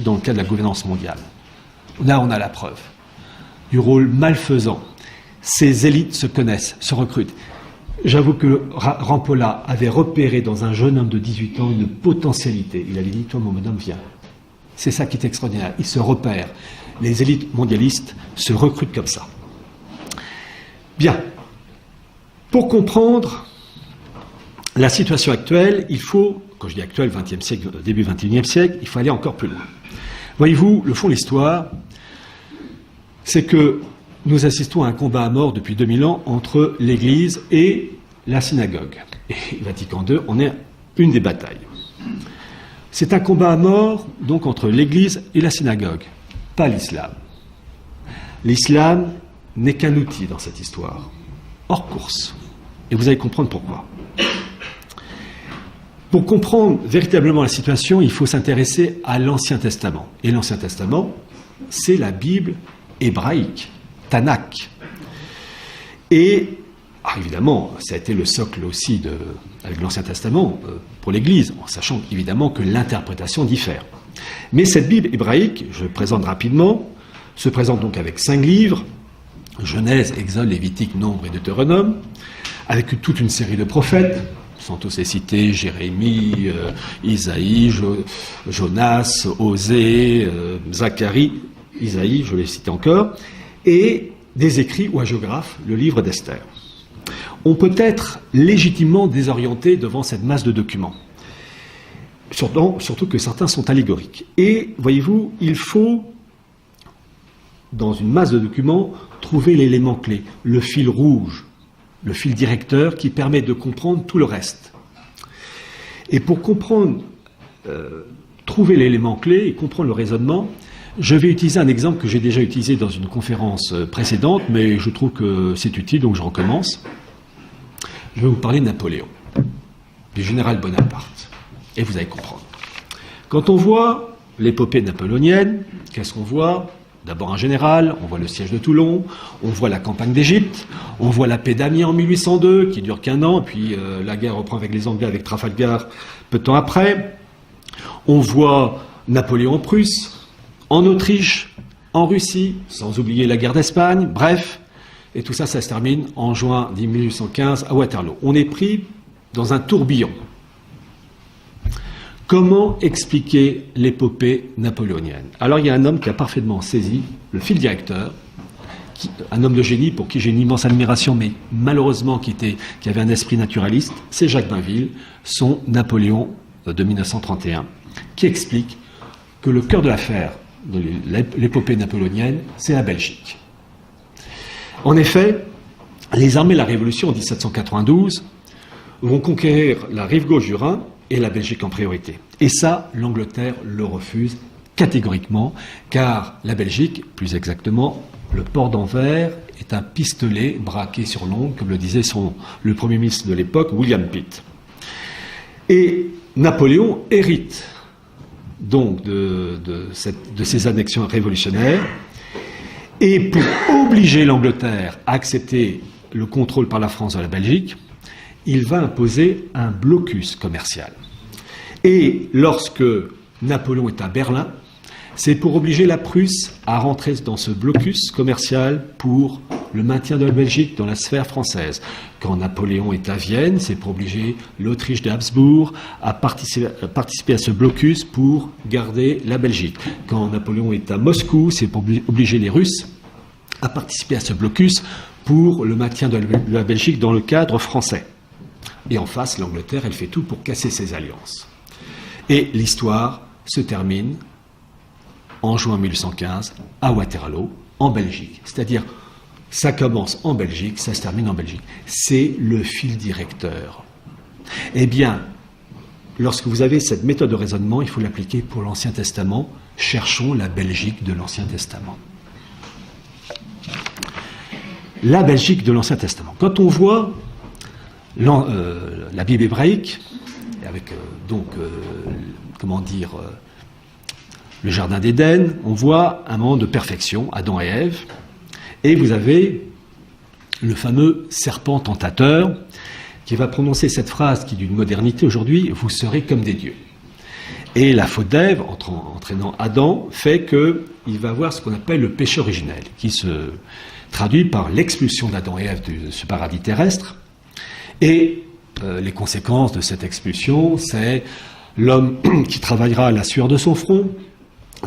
dans le cadre de la gouvernance mondiale. Là, on a la preuve du rôle malfaisant. Ces élites se connaissent, se recrutent. J'avoue que Rampolla avait repéré dans un jeune homme de 18 ans une potentialité. Il avait dit, toi mon bonhomme, viens. C'est ça qui est extraordinaire. Il se repère. Les élites mondialistes se recrutent comme ça. Bien. Pour comprendre la situation actuelle, il faut, quand je dis actuelle, 20e siècle, début 21e siècle, il faut aller encore plus loin. Voyez-vous, le fond de l'histoire, c'est que nous assistons à un combat à mort depuis 2000 ans entre l'Église et la synagogue. Et Vatican II en est une des batailles. C'est un combat à mort, donc, entre l'Église et la synagogue, pas l'islam. L'islam n'est qu'un outil dans cette histoire, hors course. Et vous allez comprendre pourquoi. Pour comprendre véritablement la situation, il faut s'intéresser à l'Ancien Testament. Et l'Ancien Testament, c'est la Bible hébraïque. Tanakh. Et, évidemment, ça a été le socle aussi avec l'Ancien Testament pour l'Église, en sachant évidemment que l'interprétation diffère. Mais cette Bible hébraïque, je présente rapidement, se présente donc avec 5 livres, Genèse, Exode, Lévitique, Nombre et Deutéronome, avec toute une série de prophètes, sans tous les citer, Jérémie, Isaïe, Jonas, Osée, Zacharie, Isaïe, je l'ai cité encore, et des écrits ou hagiographes, le livre d'Esther. On peut être légitimement désorienté devant cette masse de documents, surtout que certains sont allégoriques. Et, voyez-vous, il faut, dans une masse de documents, trouver l'élément clé, le fil rouge, le fil directeur qui permet de comprendre tout le reste. Et pour comprendre, trouver l'élément clé et comprendre le raisonnement, je vais utiliser un exemple que j'ai déjà utilisé dans une conférence précédente, mais je trouve que c'est utile, donc je recommence. Je vais vous parler de Napoléon, du général Bonaparte, et vous allez comprendre. Quand on voit l'épopée napoléonienne, qu'est-ce qu'on voit ? D'abord un général, on voit le siège de Toulon, on voit la campagne d'Égypte, on voit la paix d'Amiens en 1802, qui dure qu'1 an, puis la guerre reprend avec les Anglais, avec Trafalgar, peu de temps après. On voit Napoléon en Prusse, en Autriche, en Russie, sans oublier la guerre d'Espagne, bref, et tout ça, ça se termine en juin 1815 à Waterloo. On est pris dans un tourbillon. Comment expliquer l'épopée napoléonienne ? Alors il y a un homme qui a parfaitement saisi le fil directeur, un homme de génie pour qui j'ai une immense admiration, mais malheureusement qui avait un esprit naturaliste, c'est Jacques Bainville, son Napoléon de 1931, qui explique que le cœur de l'affaire de l'épopée napoléonienne, c'est la Belgique. En effet, les armées de la Révolution en 1792 vont conquérir la rive gauche du Rhin et la Belgique en priorité. Et ça, l'Angleterre le refuse catégoriquement, car la Belgique, plus exactement, le port d'Anvers est un pistolet braqué sur l'ongle, comme le disait le Premier ministre de l'époque, William Pitt. Et Napoléon hérite donc de ces annexions révolutionnaires, et pour obliger l'Angleterre à accepter le contrôle par la France de la Belgique, il va imposer un blocus commercial. Et lorsque Napoléon est à Berlin, c'est pour obliger la Prusse à rentrer dans ce blocus commercial pour le maintien de la Belgique dans la sphère française. Quand Napoléon est à Vienne, c'est pour obliger l'Autriche d'Habsbourg à participer à ce blocus pour garder la Belgique. Quand Napoléon est à Moscou, c'est pour obliger les Russes à participer à ce blocus pour le maintien de la Belgique dans le cadre français. Et en face, l'Angleterre, elle fait tout pour casser ces alliances. Et l'histoire se termine en juin 1815 à Waterloo, en Belgique. C'est-à-dire, ça commence en Belgique, ça se termine en Belgique. C'est le fil directeur. Eh bien, lorsque vous avez cette méthode de raisonnement, il faut l'appliquer pour l'Ancien Testament. Cherchons la Belgique de l'Ancien Testament. La Belgique de l'Ancien Testament. Quand on voit la Bible hébraïque, avec le Jardin d'Éden, on voit un moment de perfection, Adam et Ève, et vous avez le fameux serpent tentateur qui va prononcer cette phrase qui est d'une modernité aujourd'hui, vous serez comme des dieux. Et la faute d'Ève, entraînant Adam, fait qu'il va avoir ce qu'on appelle le péché originel, qui se traduit par l'expulsion d'Adam et Ève de ce paradis terrestre. Et les conséquences de cette expulsion, c'est l'homme qui travaillera à la sueur de son front,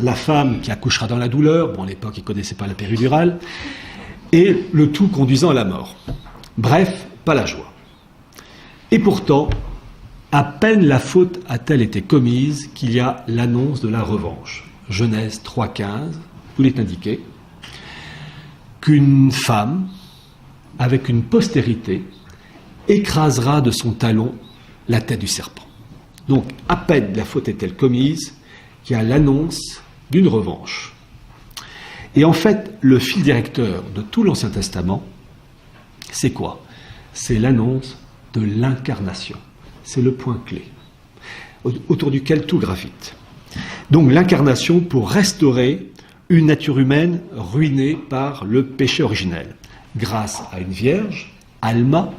la femme qui accouchera dans la douleur, bon à l'époque ils ne connaissaient pas la péridurale, et le tout conduisant à la mort. Bref, pas la joie. Et pourtant, à peine la faute a-t-elle été commise qu'il y a l'annonce de la revanche. Genèse 3,15, où il est indiqué qu'une femme, avec une postérité, écrasera de son talon la tête du serpent. Donc, à peine la faute est-elle commise qu'il y a l'annonce d'une revanche. Et en fait, le fil directeur de tout l'Ancien Testament, c'est quoi? C'est l'annonce de l'incarnation. C'est le point clé, autour duquel tout gravite. Donc l'incarnation pour restaurer une nature humaine ruinée par le péché originel, grâce à une vierge, Alma,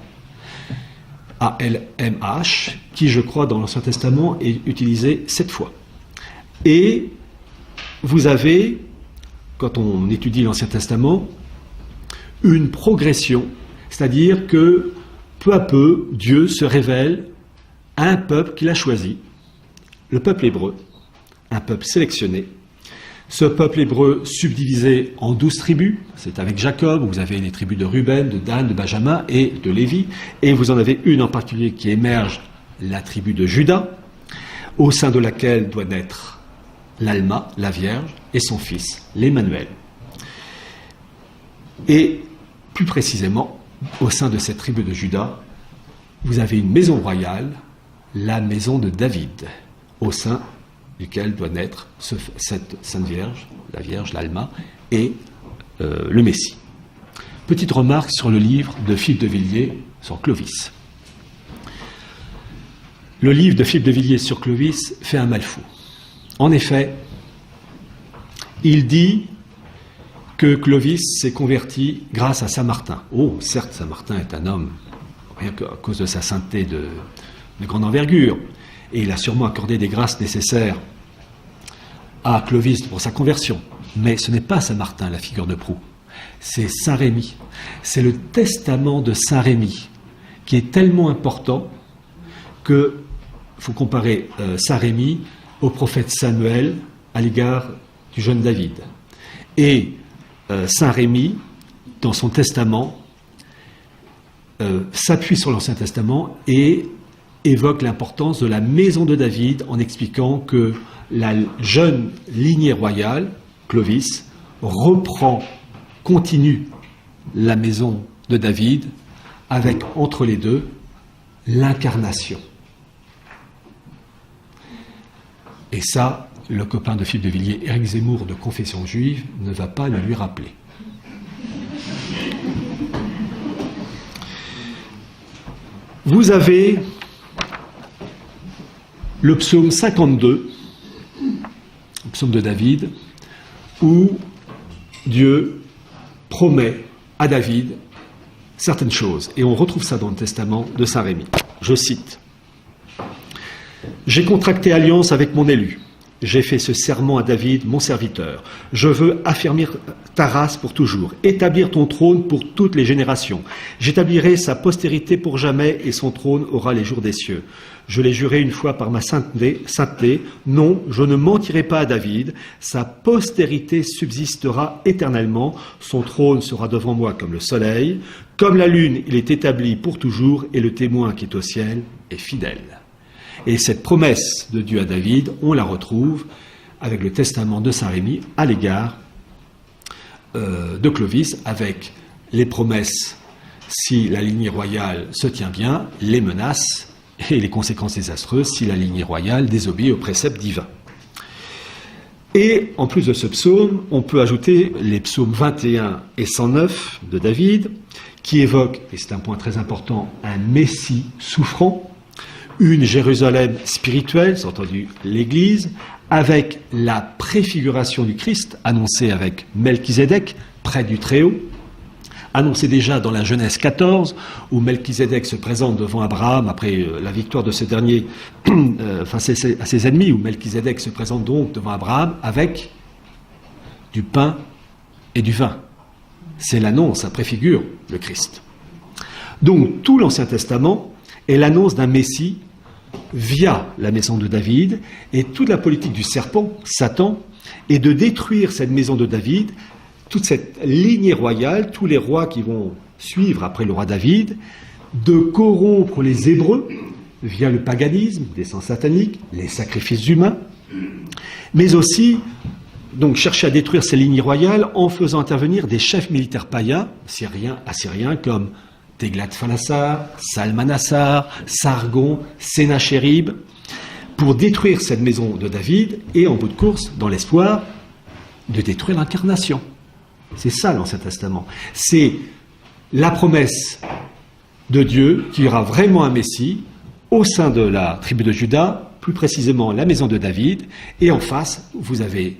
A-L-M-H, qui, je crois, dans l'Ancien Testament, est utilisée 7 fois. Et vous avez, quand on étudie l'Ancien Testament, une progression, c'est-à-dire que, peu à peu, Dieu se révèle à un peuple qu'il a choisi, le peuple hébreu, un peuple sélectionné. Ce peuple hébreu subdivisé en 12 tribus, c'est avec Jacob, vous avez les tribus de Ruben, de Dan, de Benjamin et de Lévi, et vous en avez une en particulier qui émerge, la tribu de Juda, au sein de laquelle doit naître l'Alma, la Vierge, et son fils, l'Emmanuel. Et plus précisément, au sein de cette tribu de Juda, vous avez une maison royale, la maison de David, au sein duquel doit naître cette Sainte Vierge, la Vierge, l'Alma, et le Messie. Petite remarque sur le livre de Philippe de Villiers sur Clovis. Le livre de Philippe de Villiers sur Clovis fait un mal fou. En effet, il dit que Clovis s'est converti grâce à Saint Martin. Oh, certes, Saint Martin est un homme, rien qu'à cause de sa sainteté de grande envergure, et il a sûrement accordé des grâces nécessaires à Clovis pour sa conversion. Mais ce n'est pas Saint Martin, la figure de proue. C'est Saint Rémy. C'est le testament de Saint Rémy qui est tellement important que faut comparer Saint Rémy au prophète Samuel à l'égard du jeune David. Et Saint Rémy, dans son testament, s'appuie sur l'Ancien Testament et évoque l'importance de la maison de David en expliquant que la jeune lignée royale, Clovis, continue la maison de David avec, entre les deux, l'incarnation. Et ça, le copain de Philippe de Villiers, Éric Zemmour, de confession juive, ne va pas le lui rappeler. Vous avez le psaume 52, le psaume de David, où Dieu promet à David certaines choses. Et on retrouve ça dans le testament de Saint Rémy. Je cite. « J'ai contracté alliance avec mon élu. J'ai fait ce serment à David, mon serviteur. Je veux affermir ta race pour toujours, établir ton trône pour toutes les générations. J'établirai sa postérité pour jamais et son trône aura les jours des cieux. Je l'ai juré une fois par ma sainteté. Non, je ne mentirai pas à David. Sa postérité subsistera éternellement. Son trône sera devant moi comme le soleil. Comme la lune, il est établi pour toujours et le témoin qui est au ciel est fidèle. » Et cette promesse de Dieu à David, on la retrouve avec le testament de Saint Rémy à l'égard de Clovis, avec les promesses, si la lignée royale se tient bien, les menaces et les conséquences désastreuses si la lignée royale désobéit aux préceptes divins. Et en plus de ce psaume, on peut ajouter les psaumes 21 et 109 de David, qui évoquent, et c'est un point très important, un Messie souffrant, une Jérusalem spirituelle, c'est entendu l'Église, avec la préfiguration du Christ, annoncée avec Melchizedek, près du Très-Haut, annoncée déjà dans la Genèse 14, où Melchizedek se présente devant Abraham après la victoire de ce dernier face à ses ennemis, où Melchizedek se présente donc devant Abraham avec du pain et du vin. C'est l'annonce, ça préfigure le Christ. Donc tout l'Ancien Testament est l'annonce d'un Messie via la maison de David, et toute la politique du serpent, Satan, est de détruire cette maison de David, toute cette lignée royale, tous les rois qui vont suivre après le roi David, de corrompre les Hébreux via le paganisme, des sens sataniques, les sacrifices humains, mais aussi donc chercher à détruire ces lignées royales en faisant intervenir des chefs militaires païens, assyriens comme Téglat-Phalasar, Salmanassar, Sargon, Sénachérib, pour détruire cette maison de David et, en bout de course, dans l'espoir de détruire l'incarnation. C'est ça l'Ancien Testament. C'est la promesse de Dieu qu'il y aura vraiment un Messie au sein de la tribu de Juda, plus précisément la maison de David, et en face, vous avez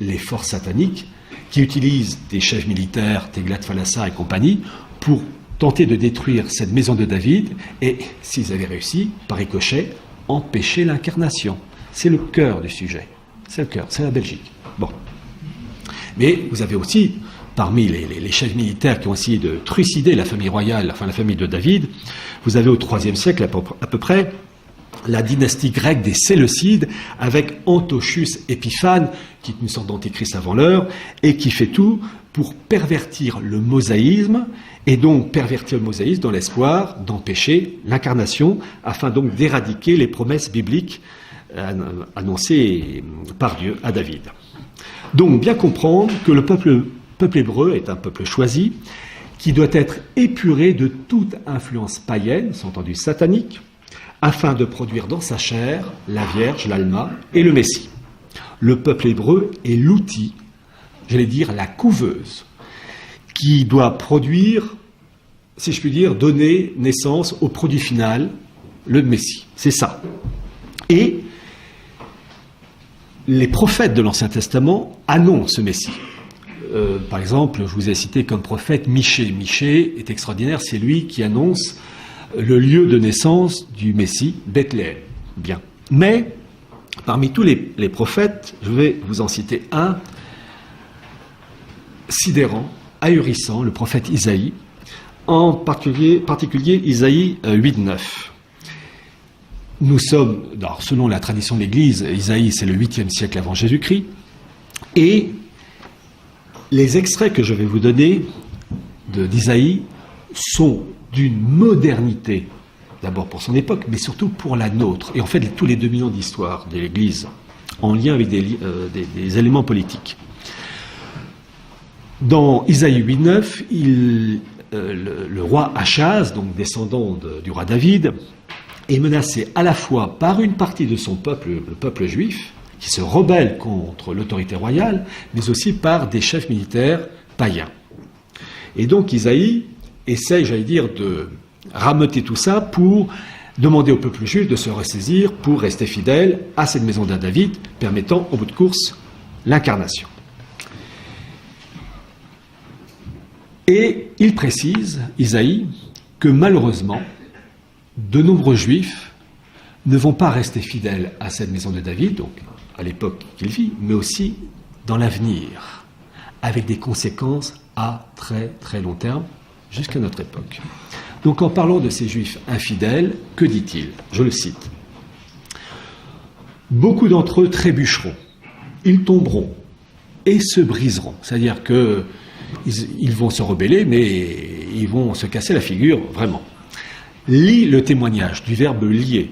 les forces sataniques qui utilisent des chefs militaires, Téglat-Phalasar et compagnie, pour tenter de détruire cette maison de David et, s'ils avaient réussi, par ricochet, empêcher l'incarnation. C'est le cœur du sujet. C'est le cœur, c'est la Belgique. Bon. Mais vous avez aussi, parmi les chefs militaires qui ont essayé de trucider la famille royale, enfin la famille de David, vous avez au IIIe siècle à peu près la dynastie grecque des Séleucides, avec Antiochus Épiphane, qui est une sorte d'antéchrist avant l'heure, et qui fait tout pour pervertir le mosaïsme, et donc pervertir le mosaïsme dans l'espoir d'empêcher l'incarnation, afin donc d'éradiquer les promesses bibliques annoncées par Dieu à David. Donc bien comprendre que le peuple hébreu est un peuple choisi, qui doit être épuré de toute influence païenne, s'entendu satanique, afin de produire dans sa chair la Vierge, l'Alma et le Messie. Le peuple hébreu est l'outil, j'allais dire la couveuse, qui doit produire, si je puis dire, donner naissance au produit final, le Messie. C'est ça. Et les prophètes de l'Ancien Testament annoncent ce Messie. Par exemple, je vous ai cité comme prophète Michée. Michée est extraordinaire, c'est lui qui annonce le lieu de naissance du Messie, Bethléem. Bien. Mais, parmi tous les prophètes, je vais vous en citer un sidérant, ahurissant, le prophète Isaïe, en particulier Isaïe 8-9. Nous sommes, alors selon la tradition de l'Église, Isaïe c'est le 8e siècle avant Jésus-Christ, et les extraits que je vais vous donner d'Isaïe sont d'une modernité, d'abord pour son époque, mais surtout pour la nôtre, et en fait tous les 2000 ans d'histoire de l'Église, en lien avec des éléments politiques. Dans Isaïe 8-9, le roi Achaz, donc descendant du roi David, est menacé à la fois par une partie de son peuple, le peuple juif, qui se rebellent contre l'autorité royale, mais aussi par des chefs militaires païens. Et donc Isaïe essaye, j'allais dire, de rameuter tout ça pour demander au peuple juif de se ressaisir pour rester fidèle à cette maison de David, permettant au bout de course l'incarnation. Et il précise, Isaïe, que malheureusement, de nombreux juifs ne vont pas rester fidèles à cette maison de David, donc à l'époque qu'il vit, mais aussi dans l'avenir, avec des conséquences à très très long terme, jusqu'à notre époque. Donc en parlant de ces juifs infidèles, que dit-il ? Je le cite. « Beaucoup d'entre eux trébucheront, ils tomberont et se briseront. » C'est-à-dire qu'ils vont se rebeller, mais ils vont se casser la figure, vraiment. Lis le témoignage du verbe lier.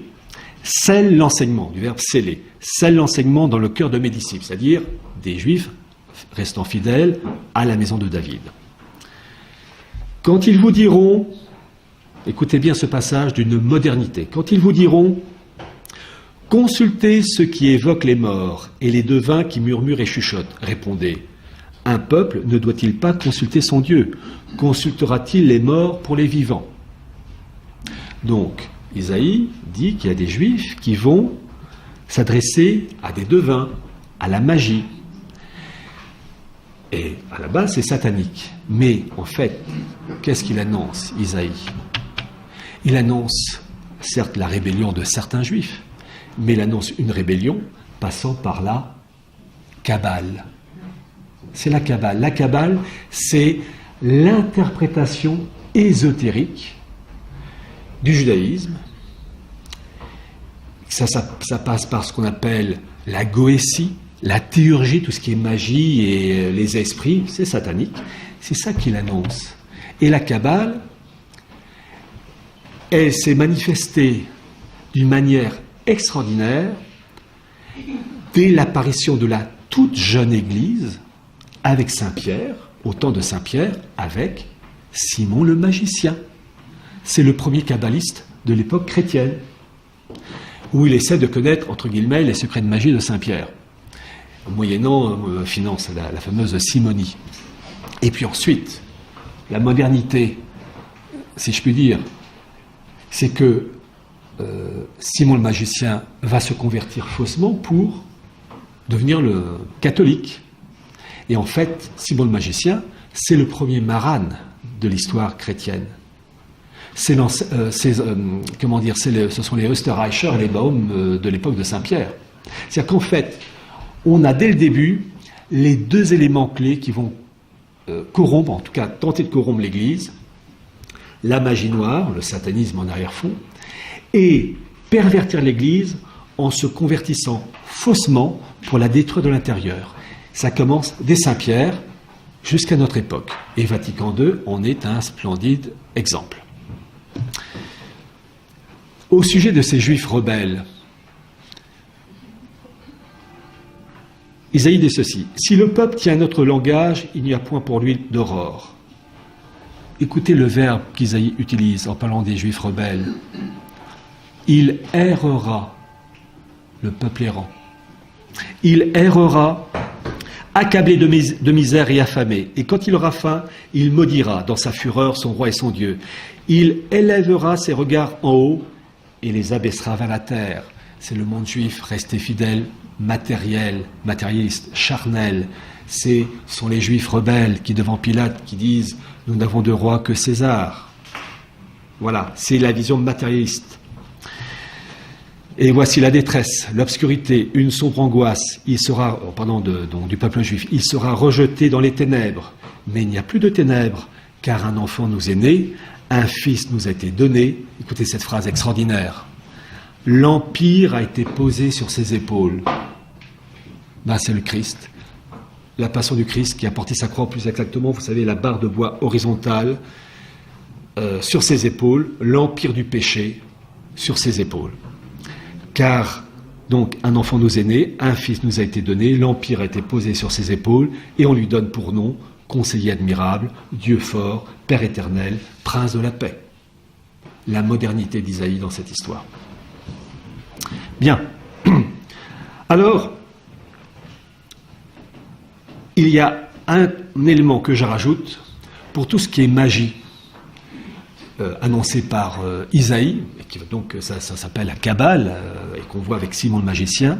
Scelle l'enseignement, du verbe sceller. Scelle l'enseignement dans le cœur de mes disciples, c'est-à-dire des juifs restant fidèles à la maison de David. Quand ils vous diront, écoutez bien ce passage d'une modernité, quand ils vous diront, consultez ceux qui évoquent les morts et les devins qui murmurent et chuchotent, répondez, un peuple ne doit-il pas consulter son Dieu? Consultera-t-il les morts pour les vivants? Donc, Isaïe dit qu'il y a des juifs qui vont s'adresser à des devins, à la magie. Et à la base, c'est satanique. Mais en fait, qu'est-ce qu'il annonce, Isaïe? Il annonce, certes, la rébellion de certains juifs, mais il annonce une rébellion passant par la Kabbale. C'est la Kabbale. La Kabbale, c'est l'interprétation ésotérique du judaïsme. Ça passe par ce qu'on appelle la goétie, la théurgie, tout ce qui est magie et les esprits, c'est satanique. C'est ça qu'il annonce. Et la Kabbale, elle s'est manifestée d'une manière extraordinaire dès l'apparition de la toute jeune Église avec Saint-Pierre, au temps de Saint-Pierre, avec Simon le magicien. C'est le premier kabbaliste de l'époque chrétienne, où il essaie de connaître, entre guillemets, les secrets de magie de Saint-Pierre, moyennant finance, la fameuse simonie. Et puis ensuite, la modernité, si je puis dire, c'est que Simon le magicien va se convertir faussement pour devenir le catholique. Et en fait, Simon le magicien, c'est le premier Maran de l'histoire chrétienne. Ce sont les Österreicher et les Baum de l'époque de Saint-Pierre. C'est-à-dire qu'en fait, on a dès le début les deux éléments clés qui vont corrompre, en tout cas tenter de corrompre l'Église, la magie noire, le satanisme en arrière-fond, et pervertir l'Église en se convertissant faussement pour la détruire de l'intérieur. Ça commence dès Saint-Pierre jusqu'à notre époque. Et Vatican II en est un splendide exemple. Au sujet de ces juifs rebelles, Isaïe dit ceci: si le peuple tient notre langage, il n'y a point pour lui d'aurore. Écoutez le verbe qu'Isaïe utilise en parlant des juifs rebelles. Il errera, le peuple errant. Il errera, accablé de misère et affamé. Et quand il aura faim, il maudira dans sa fureur son roi et son Dieu. Il élèvera ses regards en haut et les abaissera vers la terre. C'est le monde juif resté fidèle, matérialiste, charnel. Ce sont les juifs rebelles qui, devant Pilate, qui disent « Nous n'avons de roi que César ». Voilà, c'est la vision matérialiste. Et voici la détresse, l'obscurité, une sombre angoisse. Il sera, du peuple juif, il sera rejeté dans les ténèbres. Mais il n'y a plus de ténèbres, car un enfant nous est né, un fils nous a été donné. Écoutez cette phrase extraordinaire. L'empire a été posé sur ses épaules. Là, c'est le Christ. La passion du Christ qui a porté sa croix, plus exactement, vous savez, la barre de bois horizontale sur ses épaules, l'empire du péché sur ses épaules. Car, donc, un enfant nous est né, un fils nous a été donné, l'empire a été posé sur ses épaules, et on lui donne pour nom conseiller admirable, Dieu fort, Père éternel, prince de la paix. La modernité d'Isaïe dans cette histoire. Bien. Alors, il y a un élément que je rajoute pour tout ce qui est magie, annoncé par Isaïe, et qui, donc ça s'appelle la Kabbale, et qu'on voit avec Simon le magicien.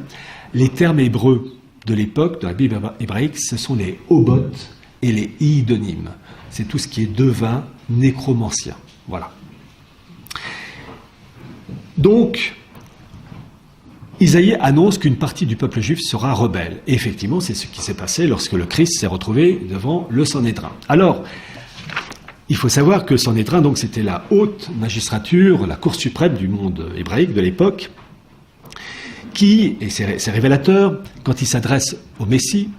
Les termes hébreux de l'époque, de la Bible hébraïque, ce sont les obot et les idonim. C'est tout ce qui est devin, nécromancien. Voilà. Donc, Isaïe annonce qu'une partie du peuple juif sera rebelle. Et effectivement, c'est ce qui s'est passé lorsque le Christ s'est retrouvé devant le Sanhédrin. Alors, il faut savoir que le Sanhédrin, donc, c'était la haute magistrature, la cour suprême du monde hébraïque de l'époque, qui, et c'est révélateur, quand il s'adresse au Messie,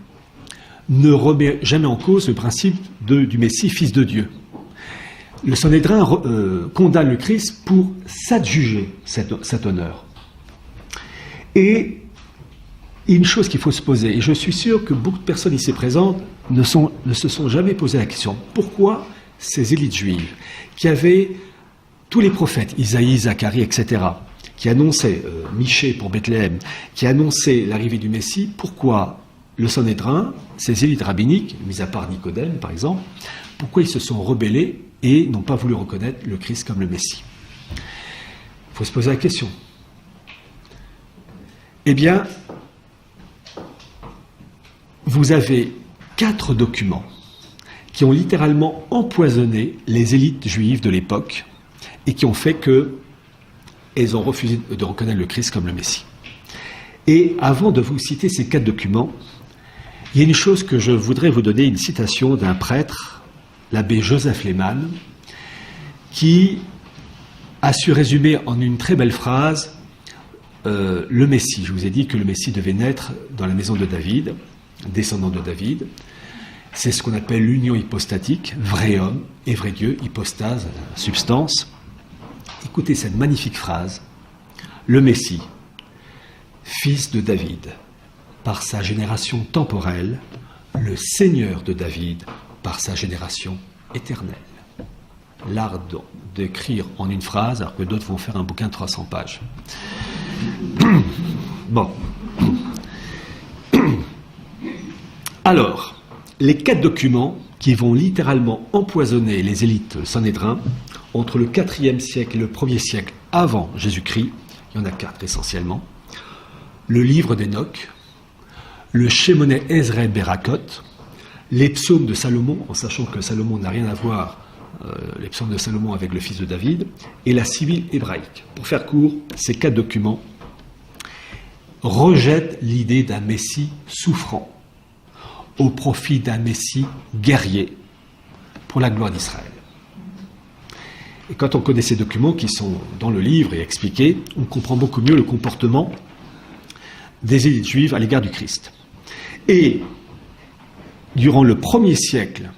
ne remet jamais en cause le principe du Messie, fils de Dieu. Le Sanhédrin condamne le Christ pour s'adjuger cet honneur. Et une chose qu'il faut se poser, et je suis sûr que beaucoup de personnes ici présentes ne se sont jamais posé la question, pourquoi ces élites juives, qui avaient tous les prophètes, Isaïe, Zacharie, etc., qui annonçaient, Michée pour Bethléem, qui annonçaient l'arrivée du Messie, pourquoi le Sanhédrin, ces élites rabbiniques, mis à part Nicodème par exemple, pourquoi ils se sont rebellés et n'ont pas voulu reconnaître le Christ comme le Messie? Il faut se poser la question. Eh bien, vous avez 4 documents qui ont littéralement empoisonné les élites juives de l'époque et qui ont fait qu'elles ont refusé de reconnaître le Christ comme le Messie. Et avant de vous citer ces 4 documents, il y a une chose que je voudrais vous donner, une citation d'un prêtre, l'abbé Joseph Lehmann, qui a su résumer en une très belle phrase le Messie. Je vous ai dit que le Messie devait naître dans la maison de David, descendant de David. C'est ce qu'on appelle l'union hypostatique, vrai homme et vrai Dieu, hypostase, substance. Écoutez cette magnifique phrase. Le Messie, fils de David, par sa génération temporelle, le Seigneur de David, par sa génération éternelle. L'art d'écrire en une phrase, alors que d'autres vont faire un bouquin de 300 pages. Bon. Alors, les 4 documents qui vont littéralement empoisonner les élites sanhédrins entre le 4e siècle et le 1er siècle avant Jésus-Christ, il y en a 4 essentiellement, le livre d'Enoch, le Shemoneh Ezrei Berakot, les psaumes de Salomon, en sachant que Salomon n'a rien à voir, les psaumes de Salomon avec le fils de David, et la Sibylle hébraïque. Pour faire court, ces 4 documents rejettent l'idée d'un Messie souffrant au profit d'un Messie guerrier pour la gloire d'Israël. Et quand on connaît ces documents qui sont dans le livre et expliqués, on comprend beaucoup mieux le comportement des élites juives à l'égard du Christ. Et durant le 1er siècle,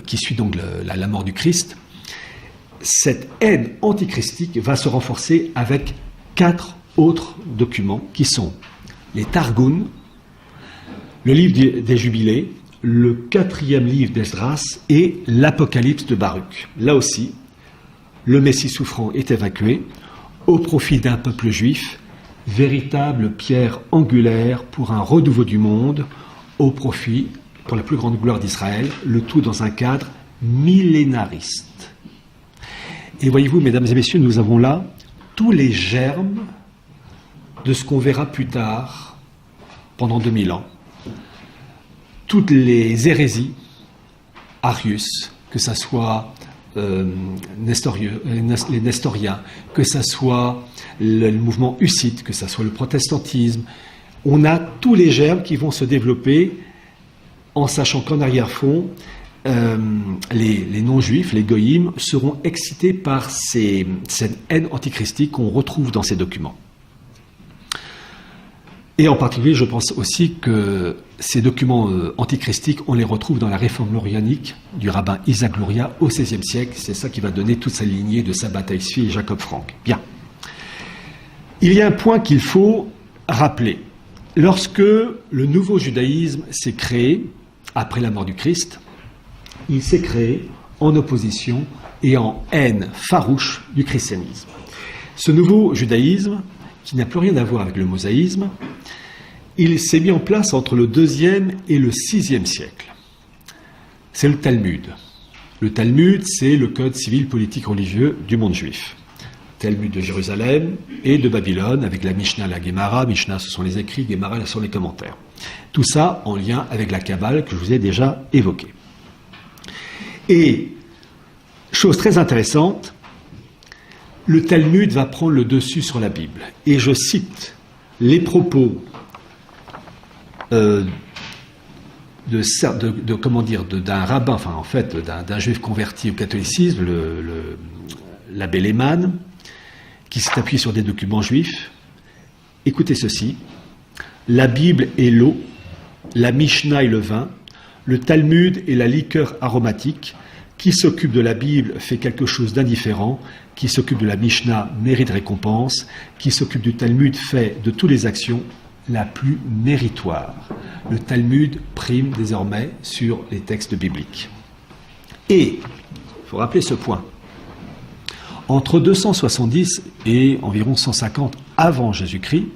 qui suit donc la mort du Christ, cette haine antichristique va se renforcer avec 4 autres documents qui sont les Targum, le livre des Jubilés, le 4e livre d'Esdras et l'Apocalypse de Baruch. Là aussi, le Messie souffrant est évacué au profit d'un peuple juif, véritable pierre angulaire pour un renouveau du monde, au profit, pour la plus grande gloire d'Israël, le tout dans un cadre millénariste. Et voyez-vous, mesdames et messieurs, nous avons là tous les germes de ce qu'on verra plus tard, pendant 2000 ans. Toutes les hérésies, Arius, que ça soit les Nestoriens, que ça soit le mouvement hussite, que ça soit le protestantisme, on a tous les germes qui vont se développer en sachant qu'en arrière-fond, les non-juifs, les goïms, seront excités par cette haine antichristique qu'on retrouve dans ces documents. Et en particulier, je pense aussi que ces documents antichristiques, on les retrouve dans la réforme lorianique du rabbin Isaac Luria au XVIe siècle. C'est ça qui va donner toute sa lignée de Sabbat Haïsfi et Jacob Frank. Bien. Il y a un point qu'il faut rappeler. Lorsque le nouveau judaïsme s'est créé, après la mort du Christ, il s'est créé en opposition et en haine farouche du christianisme. Ce nouveau judaïsme, qui n'a plus rien à voir avec le mosaïsme, il s'est mis en place entre le 2e et le 6e siècle. C'est le Talmud. Le Talmud, c'est le code civil, politique, religieux du monde juif. Talmud de Jérusalem et de Babylone, avec la Mishnah, la Gemara. Mishnah, ce sont les écrits, Gemara, ce sont les commentaires. Tout ça en lien avec la Kabbale que je vous ai déjà évoquée. Et, chose très intéressante, le Talmud va prendre le dessus sur la Bible. Et je cite les propos d'un rabbin, enfin en fait d'un juif converti au catholicisme, l'abbé Lehmann, qui s'est appuyé sur des documents juifs. Écoutez ceci: la Bible est l'eau, la Mishnah est le vin, le Talmud est la liqueur aromatique. Qui s'occupe de la Bible fait quelque chose d'indifférent, qui s'occupe de la Mishnah mérite récompense, qui s'occupe du Talmud fait de toutes les actions la plus méritoire. Le Talmud prime désormais sur les textes bibliques. Et, il faut rappeler ce point, entre 270 et environ 150 avant Jésus-Christ,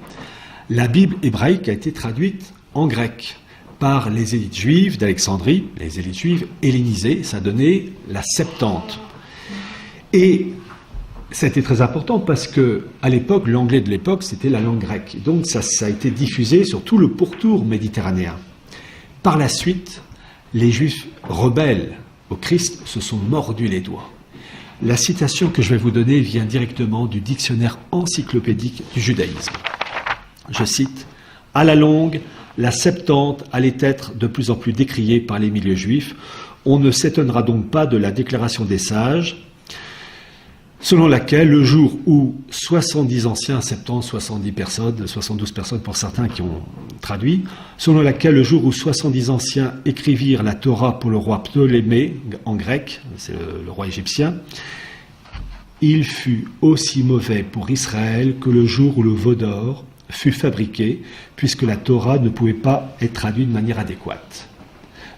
la Bible hébraïque a été traduite en grec par les élites juives d'Alexandrie, les élites juives hellénisées, ça donnait la Septante. Et ça a été très important parce que, à l'époque, l'anglais de l'époque, c'était la langue grecque. Donc ça a été diffusé sur tout le pourtour méditerranéen. Par la suite, les Juifs rebelles au Christ se sont mordus les doigts. La citation que je vais vous donner vient directement du dictionnaire encyclopédique du judaïsme. Je cite: « À la longue, la Septante allait être de plus en plus décriée par les milieux juifs. On ne s'étonnera donc pas de la déclaration des sages, selon laquelle le jour où 70 anciens, 70, 70 personnes, 72 personnes pour certains qui ont traduit, selon laquelle le jour où 70 anciens écrivirent la Torah pour le roi Ptolémée, en grec, c'est le roi égyptien, il fut aussi mauvais pour Israël que le jour où le veau d'or fut fabriqué, puisque la Torah ne pouvait pas être traduite de manière adéquate.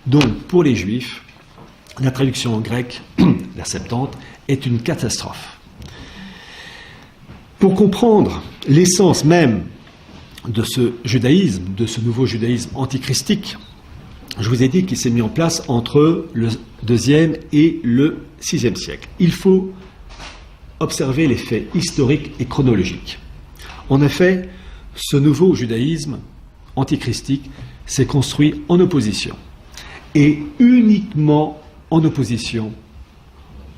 Donc, pour les Juifs, la traduction en grec, la Septante, est une catastrophe. Pour comprendre l'essence même de ce judaïsme, de ce nouveau judaïsme antichristique, je vous ai dit qu'il s'est mis en place entre le 2e et le 6e siècle. Il faut observer les faits historiques et chronologiques. En effet, ce nouveau judaïsme antichristique s'est construit en opposition, et uniquement en opposition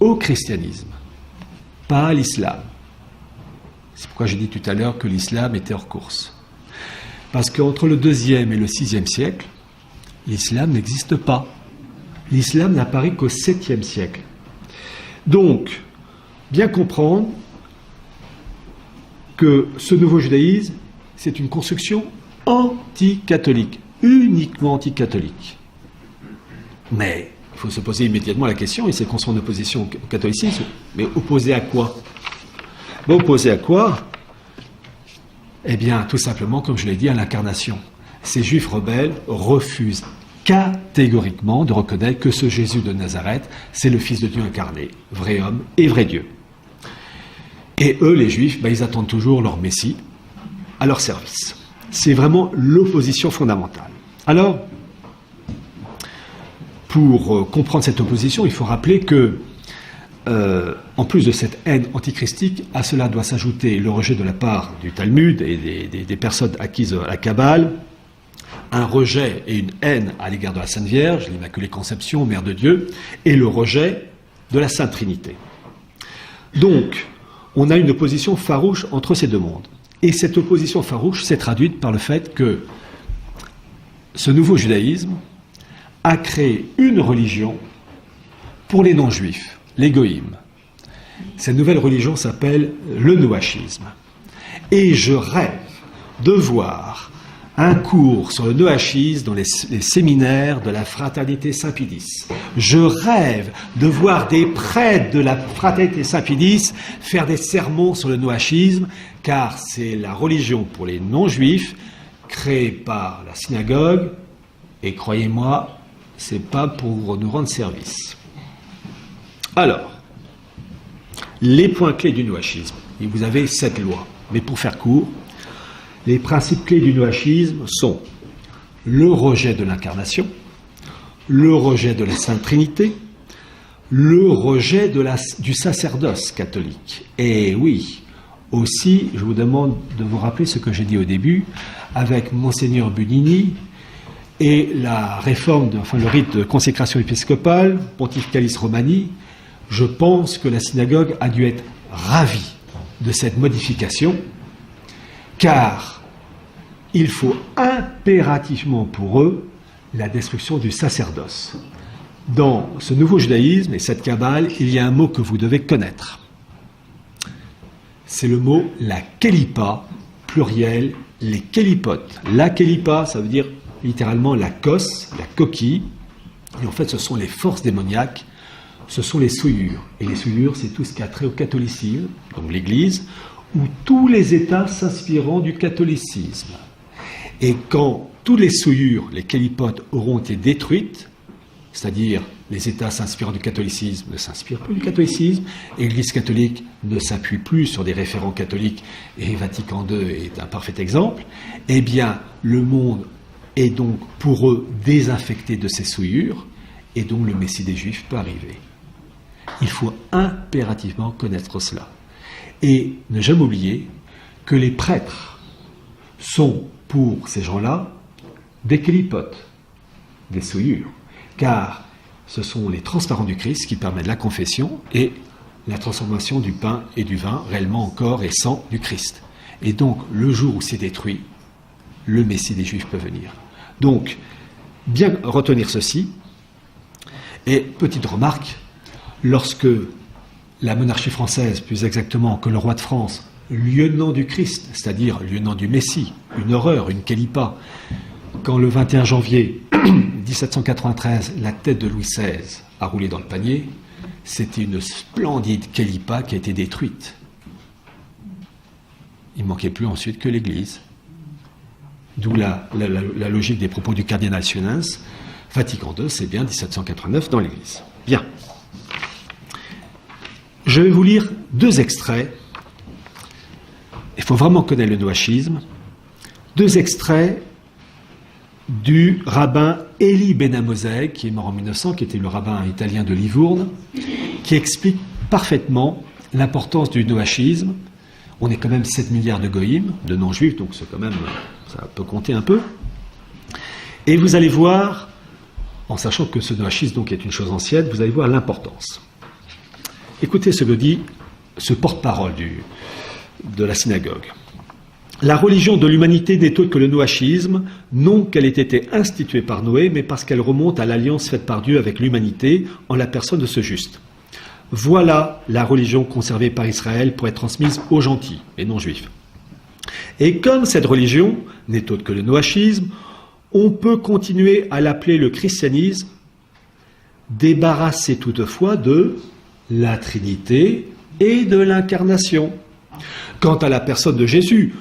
au christianisme, pas à l'islam. C'est pourquoi j'ai dit tout à l'heure que l'islam était hors course. Parce qu'entre le 2e et le 6e siècle, l'islam n'existe pas. L'islam n'apparaît qu'au 7e siècle. Donc, bien comprendre que ce nouveau judaïsme, c'est une construction anti-catholique, uniquement anti-catholique. Mais il faut se poser immédiatement la question, il s'est construit en opposition au catholicisme, mais opposé à quoi? Opposé à quoi? Eh bien, tout simplement, comme je l'ai dit, à l'incarnation. Ces juifs rebelles refusent catégoriquement de reconnaître que ce Jésus de Nazareth, c'est le Fils de Dieu incarné, vrai homme et vrai Dieu. Et eux, les juifs, ils attendent toujours leur Messie à leur service. C'est vraiment l'opposition fondamentale. Alors, pour comprendre cette opposition, il faut rappeler que, en plus de cette haine antichristique, à cela doit s'ajouter le rejet de la part du Talmud et des personnes acquises à la Kabbale, un rejet et une haine à l'égard de la Sainte Vierge, l'Immaculée Conception, Mère de Dieu, et le rejet de la Sainte Trinité. Donc, on a une opposition farouche entre ces deux mondes. Et cette opposition farouche s'est traduite par le fait que ce nouveau judaïsme a créé une religion pour les non-juifs, les goïms. Cette nouvelle religion s'appelle le noachisme. Et je rêve de voir un cours sur le noachisme dans les séminaires de la Fraternité Saint-Pédis. Je rêve de voir des prêtres de la Fraternité Saint-Pédis faire des sermons sur le noachisme, car c'est la religion pour les non-juifs créée par la synagogue, et croyez-moi, c'est pas pour nous rendre service. Alors, les points clés du noachisme. Et vous avez 7 lois, mais pour faire court, les principes clés du noachisme sont le rejet de l'incarnation, le rejet de la Sainte Trinité, le rejet du sacerdoce catholique. Et oui, aussi, je vous demande de vous rappeler ce que j'ai dit au début, avec Monseigneur Bunini et la réforme, le rite de consécration épiscopale, Pontificalis Romani, je pense que la synagogue a dû être ravie de cette modification, car il faut impérativement pour eux la destruction du sacerdoce. Dans ce nouveau judaïsme et cette kabbale, il y a un mot que vous devez connaître. C'est le mot la kélipa, pluriel, les kélipotes. La kélipa, ça veut dire littéralement la cosse, la coquille. Et en fait, ce sont les forces démoniaques, ce sont les souillures. Et les souillures, c'est tout ce qui a trait au catholicisme, donc l'Église, ou tous les États s'inspirant du catholicisme. Et quand toutes les souillures, les kélipotes, auront été détruites, c'est-à-dire les États s'inspirant du catholicisme ne s'inspirent plus du catholicisme, et l'Église catholique ne s'appuie plus sur des référents catholiques, et Vatican II est un parfait exemple, eh bien, le monde est donc pour eux désinfecté de ces souillures, et donc le Messie des Juifs peut arriver. Il faut impérativement connaître cela. Et ne jamais oublier que les prêtres sont, pour ces gens-là, des kélipotes, des souillures, car ce sont les transparents du Christ qui permettent la confession et la transformation du pain et du vin, réellement en corps et sang du Christ. Et donc, le jour où c'est détruit, le Messie des Juifs peut venir. Donc, bien retenir ceci. Et petite remarque, lorsque la monarchie française, plus exactement que le roi de France, lieutenant du Christ, c'est-à-dire lieutenant du Messie, une horreur, une kélipa, quand le 21 janvier 1793, la tête de Louis XVI a roulé dans le panier, c'était une splendide kélipa qui a été détruite. Il ne manquait plus ensuite que l'Église. D'où la logique des propos du cardinal Suenens. Vatican II, c'est bien 1789 dans l'Église. Bien. Je vais vous lire 2 extraits. Il faut vraiment connaître le noachisme. 2 extraits du rabbin Elie Ben Amoseg, qui est mort en 1900, qui était le rabbin italien de Livourne, qui explique parfaitement l'importance du noachisme. On est quand même 7 milliards de goïms, de non-juifs, donc c'est quand même, ça peut compter un peu. Et vous allez voir, en sachant que ce noachisme donc est une chose ancienne, vous allez voir l'importance. Écoutez ce que dit ce porte-parole de la synagogue. La religion de l'humanité n'est autre que le noachisme, non qu'elle ait été instituée par Noé, mais parce qu'elle remonte à l'alliance faite par Dieu avec l'humanité en la personne de ce juste. Voilà la religion conservée par Israël pour être transmise aux gentils et non juifs. Et comme cette religion n'est autre que le noachisme, on peut continuer à l'appeler le christianisme, débarrassé toutefois de la Trinité et de l'incarnation. Quant à la personne de Jésus,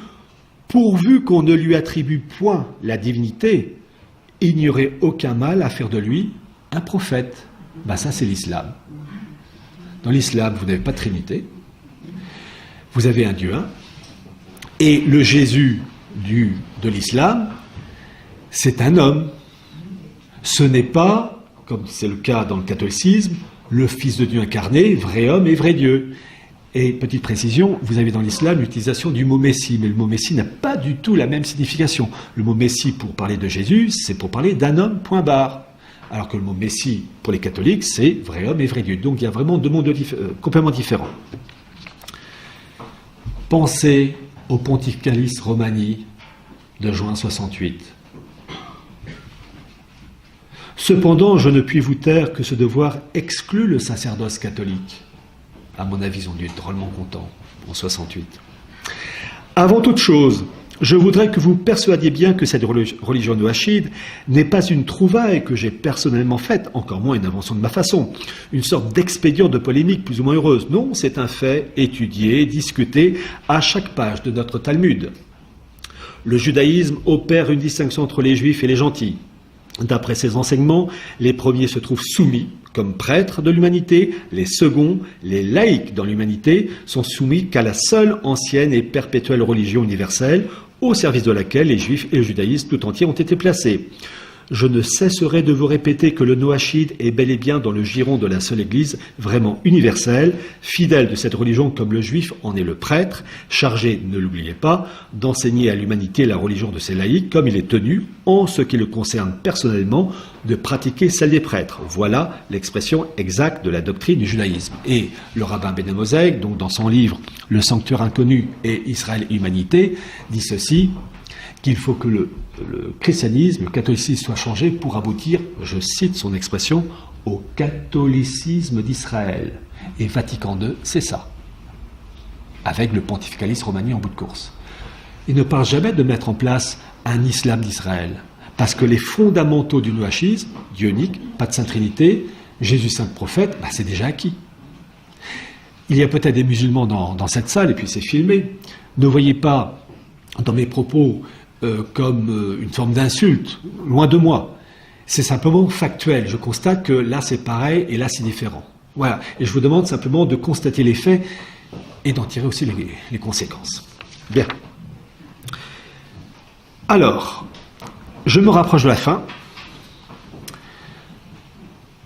pourvu qu'on ne lui attribue point la divinité, il n'y aurait aucun mal à faire de lui un prophète. Ça c'est l'islam. Dans l'islam, vous n'avez pas de Trinité, vous avez un Dieu un, et le Jésus de l'islam, c'est un homme. Ce n'est pas, comme c'est le cas dans le catholicisme, le Fils de Dieu incarné, vrai homme et vrai Dieu. Et petite précision, vous avez dans l'islam l'utilisation du mot Messie, mais le mot Messie n'a pas du tout la même signification. Le mot Messie pour parler de Jésus, c'est pour parler d'un homme, point barre. Alors que le mot Messie pour les catholiques, c'est vrai homme et vrai Dieu. Donc il y a vraiment 2 mondes complètement différents. Pensez au Pontificalis Romani de juin 68. Cependant, je ne puis vous taire que ce devoir exclut le sacerdoce catholique. À mon avis, ils ont dû être drôlement contents en 68. Avant toute chose, je voudrais que vous persuadiez bien que cette religion noachide n'est pas une trouvaille que j'ai personnellement faite, encore moins une invention de ma façon, une sorte d'expédient de polémique plus ou moins heureuse. Non, c'est un fait étudié, discuté à chaque page de notre Talmud. Le judaïsme opère une distinction entre les juifs et les gentils. D'après ces enseignements, les premiers se trouvent soumis comme prêtres de l'humanité, les seconds, les laïcs dans l'humanité, sont soumis qu'à la seule ancienne et perpétuelle religion universelle, au service de laquelle les Juifs et le judaïsme tout entier ont été placés. Je ne cesserai de vous répéter que le Noachide est bel et bien dans le giron de la seule Église, vraiment universelle, fidèle de cette religion comme le Juif en est le prêtre, chargé, ne l'oubliez pas, d'enseigner à l'humanité la religion de ses laïcs, comme il est tenu, en ce qui le concerne personnellement, de pratiquer celle des prêtres. Voilà l'expression exacte de la doctrine du judaïsme. Et le rabbin Ben Mosheim, donc dans son livre « Le sanctuaire inconnu et Israël et humanité », dit ceci, qu'il faut que le christianisme, le catholicisme soit changé pour aboutir, je cite son expression, au catholicisme d'Israël. Et Vatican II, c'est ça, avec le pontificalis romani en bout de course. Il ne parle jamais de mettre en place un islam d'Israël, parce que les fondamentaux du noachisme, Dieu unique, pas de Sainte Trinité, Jésus saint prophète, c'est déjà acquis. Il y a peut-être des musulmans dans cette salle, et puis c'est filmé. Ne voyez pas dans mes propos comme une forme d'insulte, loin de moi. C'est simplement factuel. Je constate que là c'est pareil et là c'est différent. Voilà. Et je vous demande simplement de constater les faits et d'en tirer aussi les conséquences. Bien. Alors, je me rapproche de la fin.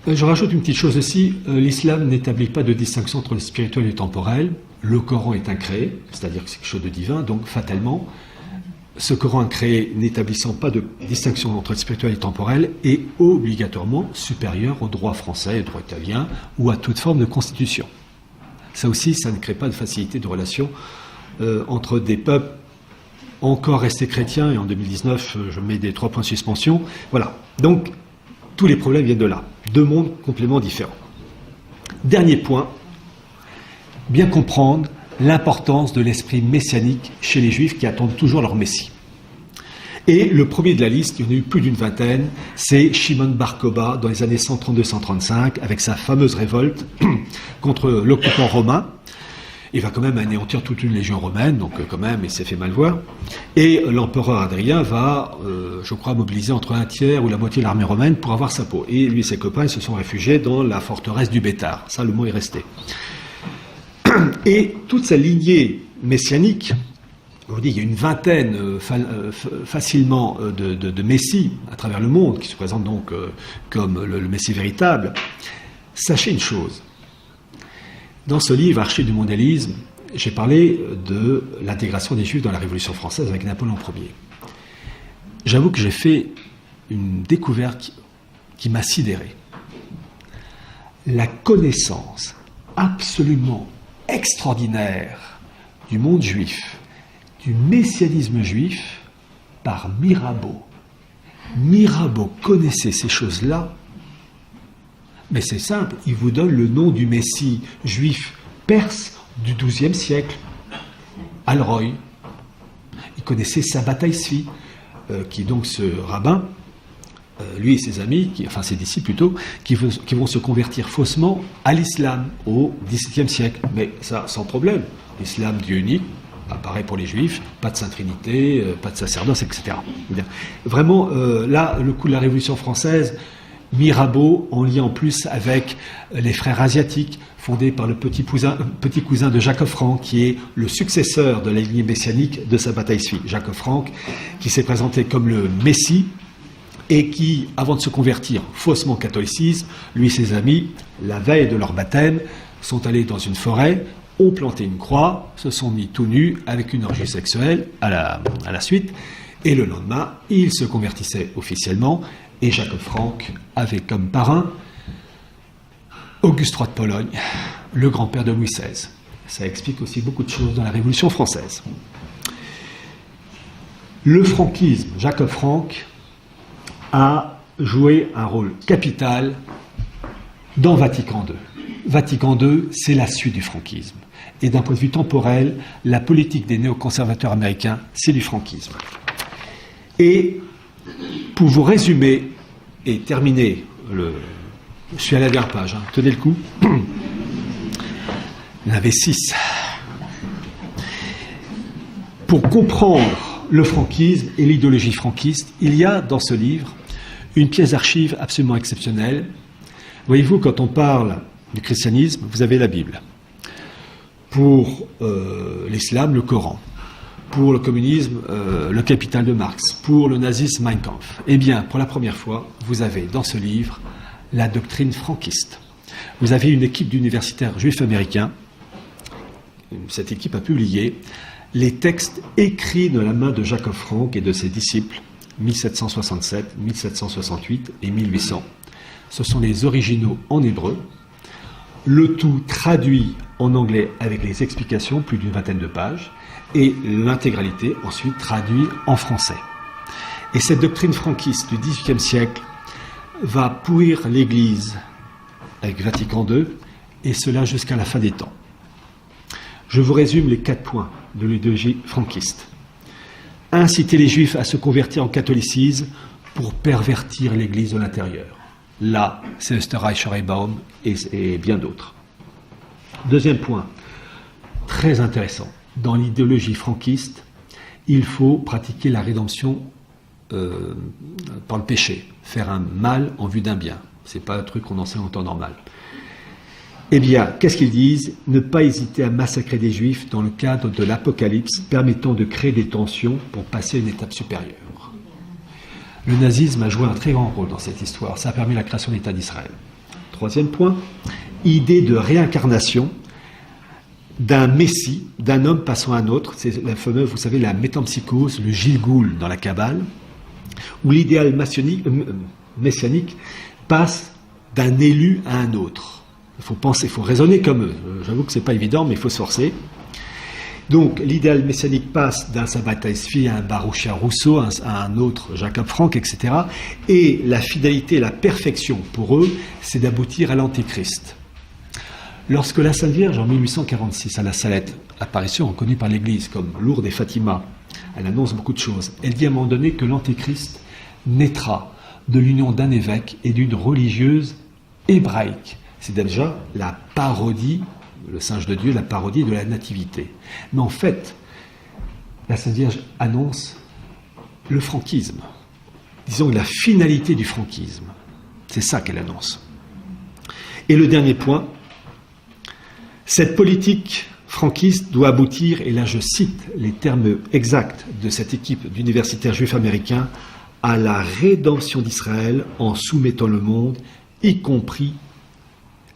Je rajoute une petite chose aussi. L'islam n'établit pas de distinction entre le spirituel et le temporel. Le Coran est incréé, c'est-à-dire que c'est quelque chose de divin, donc fatalement, ce Coran incréé n'établissant pas de distinction entre le spirituel et le temporel est obligatoirement supérieur au droit français, au droit italien ou à toute forme de constitution. Ça aussi, ça ne crée pas de facilité de relation entre des peuples encore restés chrétiens, et en 2019, je mets des 3 points de suspension. Voilà. Donc, tous les problèmes viennent de là. 2 mondes complètement différents. Dernier point, bien comprendre l'importance de l'esprit messianique chez les Juifs qui attendent toujours leur Messie. Et le premier de la liste, il y en a eu plus d'une vingtaine, c'est Shimon Bar Kokhba dans les années 132-135 avec sa fameuse révolte contre l'occupant romain. Il va quand même anéantir toute une légion romaine, donc quand même, il s'est fait mal voir. Et l'empereur Adrien va, je crois, mobiliser entre un tiers ou la moitié de l'armée romaine pour avoir sa peau. Et lui et ses copains, ils se sont réfugiés dans la forteresse du Bétard. Ça, le mot est resté. Et toute sa lignée messianique, on dit qu'il y a une vingtaine facilement de messies à travers le monde, qui se présentent donc comme le messie véritable. Sachez une chose, dans ce livre, Archives du mondialisme, j'ai parlé de l'intégration des Juifs dans la Révolution française avec Napoléon Ier. J'avoue que j'ai fait une découverte qui m'a sidéré. La connaissance absolument extraordinaire du monde juif, du messianisme juif, par Mirabeau. Mirabeau connaissait ces choses-là, mais c'est simple, il vous donne le nom du messie juif perse du XIIe siècle, Alroy. Il connaissait Sabbatai Tzvi, qui est donc ce rabbin, lui et ses amis, ses disciples plutôt, qui vont se convertir faussement à l'islam au XVIIe siècle. Mais ça, sans problème. L'islam, Dieu unique, apparaît pour les Juifs, pas de Sainte Trinité, pas de sacerdoce, etc. Bien. Vraiment, là, le coup de la Révolution française, Mirabeau, en lien en plus avec les frères asiatiques, fondés par le petit cousin de Jacques Offranc, qui est le successeur de la lignée messianique de Sabbatai Tzvi. Jacques Offranc, qui s'est présenté comme le Messie, et qui, avant de se convertir faussement au catholicisme, lui et ses amis, la veille de leur baptême, sont allés dans une forêt, ont planté une croix, se sont mis tout nus avec une orgie sexuelle à la suite, et le lendemain, ils se convertissaient officiellement, et Jacques Franck avait comme parrain Auguste III de Pologne, le grand-père de Louis XVI. Ça explique aussi beaucoup de choses dans la Révolution française. Le franquisme, Jacob Frank, a joué un rôle capital dans Vatican II. Vatican II, c'est la suite du franquisme. Et d'un point de vue temporel, la politique des néoconservateurs américains, c'est du franquisme. Et pour vous résumer et terminer, je suis à la dernière page, tenez le coup, il y en avait 6. Pour comprendre le franquisme et l'idéologie franquiste, il y a dans ce livre une pièce d'archive absolument exceptionnelle. Voyez-vous, quand on parle du christianisme, vous avez la Bible. Pour l'islam, le Coran. pour le communisme, Le Capital de Marx, pour le nazisme, Mein Kampf. Eh bien, pour la première fois, vous avez dans ce livre la doctrine franquiste. Vous avez une équipe d'universitaires juifs américains. Cette équipe a publié les textes écrits de la main de Jacob Frank et de ses disciples, 1767, 1768 et 1800. Ce sont les originaux en hébreu, le tout traduit en anglais avec les explications, plus d'une vingtaine de pages, et l'intégralité ensuite traduite en français. Et cette doctrine franquiste du XVIIIe siècle va pourrir l'Église avec Vatican II, et cela jusqu'à la fin des temps. Je vous résume les 4 points de l'idéologie franquiste. Inciter les Juifs à se convertir en catholicisme pour pervertir l'Église de l'intérieur. Là, c'est Österreich, Schreibaum et bien d'autres. Deuxième point, très intéressant. Dans l'idéologie franquiste, il faut pratiquer la rédemption par le péché, faire un mal en vue d'un bien. Ce n'est pas un truc qu'on enseigne en temps normal. Eh bien, qu'est-ce qu'ils disent? Ne pas hésiter à massacrer des Juifs dans le cadre de l'Apocalypse, permettant de créer des tensions pour passer à une étape supérieure. Le nazisme a joué un très grand rôle dans cette histoire. Ça a permis la création de l'État d'Israël. Troisième point, idée de réincarnation d'un messie, d'un homme passant à un autre. C'est la fameuse, vous savez, la métempsychose, le Gilgoul dans la Kabbale, où l'idéal messianique passe d'un élu à un autre. Il faut penser, il faut raisonner comme eux. J'avoue que ce n'est pas évident, mais il faut se forcer. Donc, l'idéal messianique passe d'un Sabbatai Tzvi à un Baruchia Rousseau, à un autre Jacob Frank, etc. Et la fidélité, la perfection pour eux, c'est d'aboutir à l'Antéchrist. Lorsque la Sainte Vierge, en 1846, à la Salette, apparition reconnue par l'Église comme Lourdes et Fatima, elle annonce beaucoup de choses. Elle dit à un moment donné que l'Antéchrist naîtra de l'union d'un évêque et d'une religieuse hébraïque. C'est déjà la parodie, le singe de Dieu, la parodie de la nativité. Mais en fait, la Sainte Vierge annonce le franquisme. Disons la finalité du franquisme. C'est ça qu'elle annonce. Et le dernier point, cette politique franquiste doit aboutir, et là je cite les termes exacts de cette équipe d'universitaires juifs américains, à la rédemption d'Israël en soumettant le monde, y compris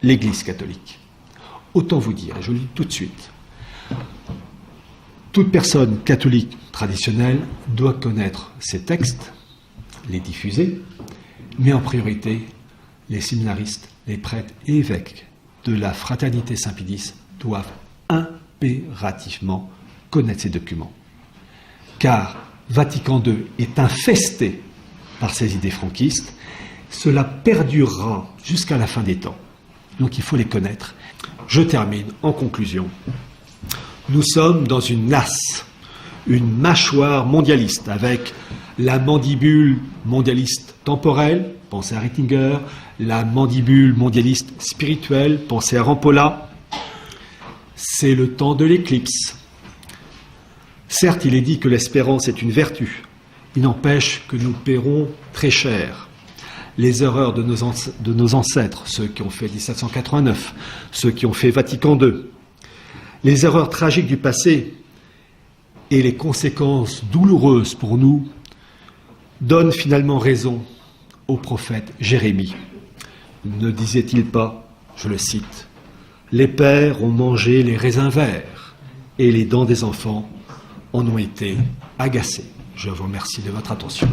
l'Église catholique. Autant vous dire, et je le dis tout de suite, toute personne catholique traditionnelle doit connaître ces textes, les diffuser, mais en priorité, les séminaristes, les prêtres et évêques de la fraternité Saint-Pédis doivent impérativement connaître ces documents. Car Vatican II est infesté par ces idées franquistes, cela perdurera jusqu'à la fin des temps. Donc il faut les connaître. Je termine en conclusion. Nous sommes dans une nasse, une mâchoire mondialiste, avec la mandibule mondialiste temporelle, pensez à Rittinger, la mandibule mondialiste spirituelle, pensez à Rampolla. C'est le temps de l'éclimpse. Certes, il est dit que l'espérance est une vertu. Il n'empêche que nous paierons très cher les erreurs de nos ancêtres, ceux qui ont fait 1789, ceux qui ont fait Vatican II, les erreurs tragiques du passé et les conséquences douloureuses pour nous donnent finalement raison au prophète Jérémie. Ne disait-il pas, je le cite, « Les pères ont mangé les raisins verts et les dents des enfants en ont été agacées ». Je vous remercie de votre attention.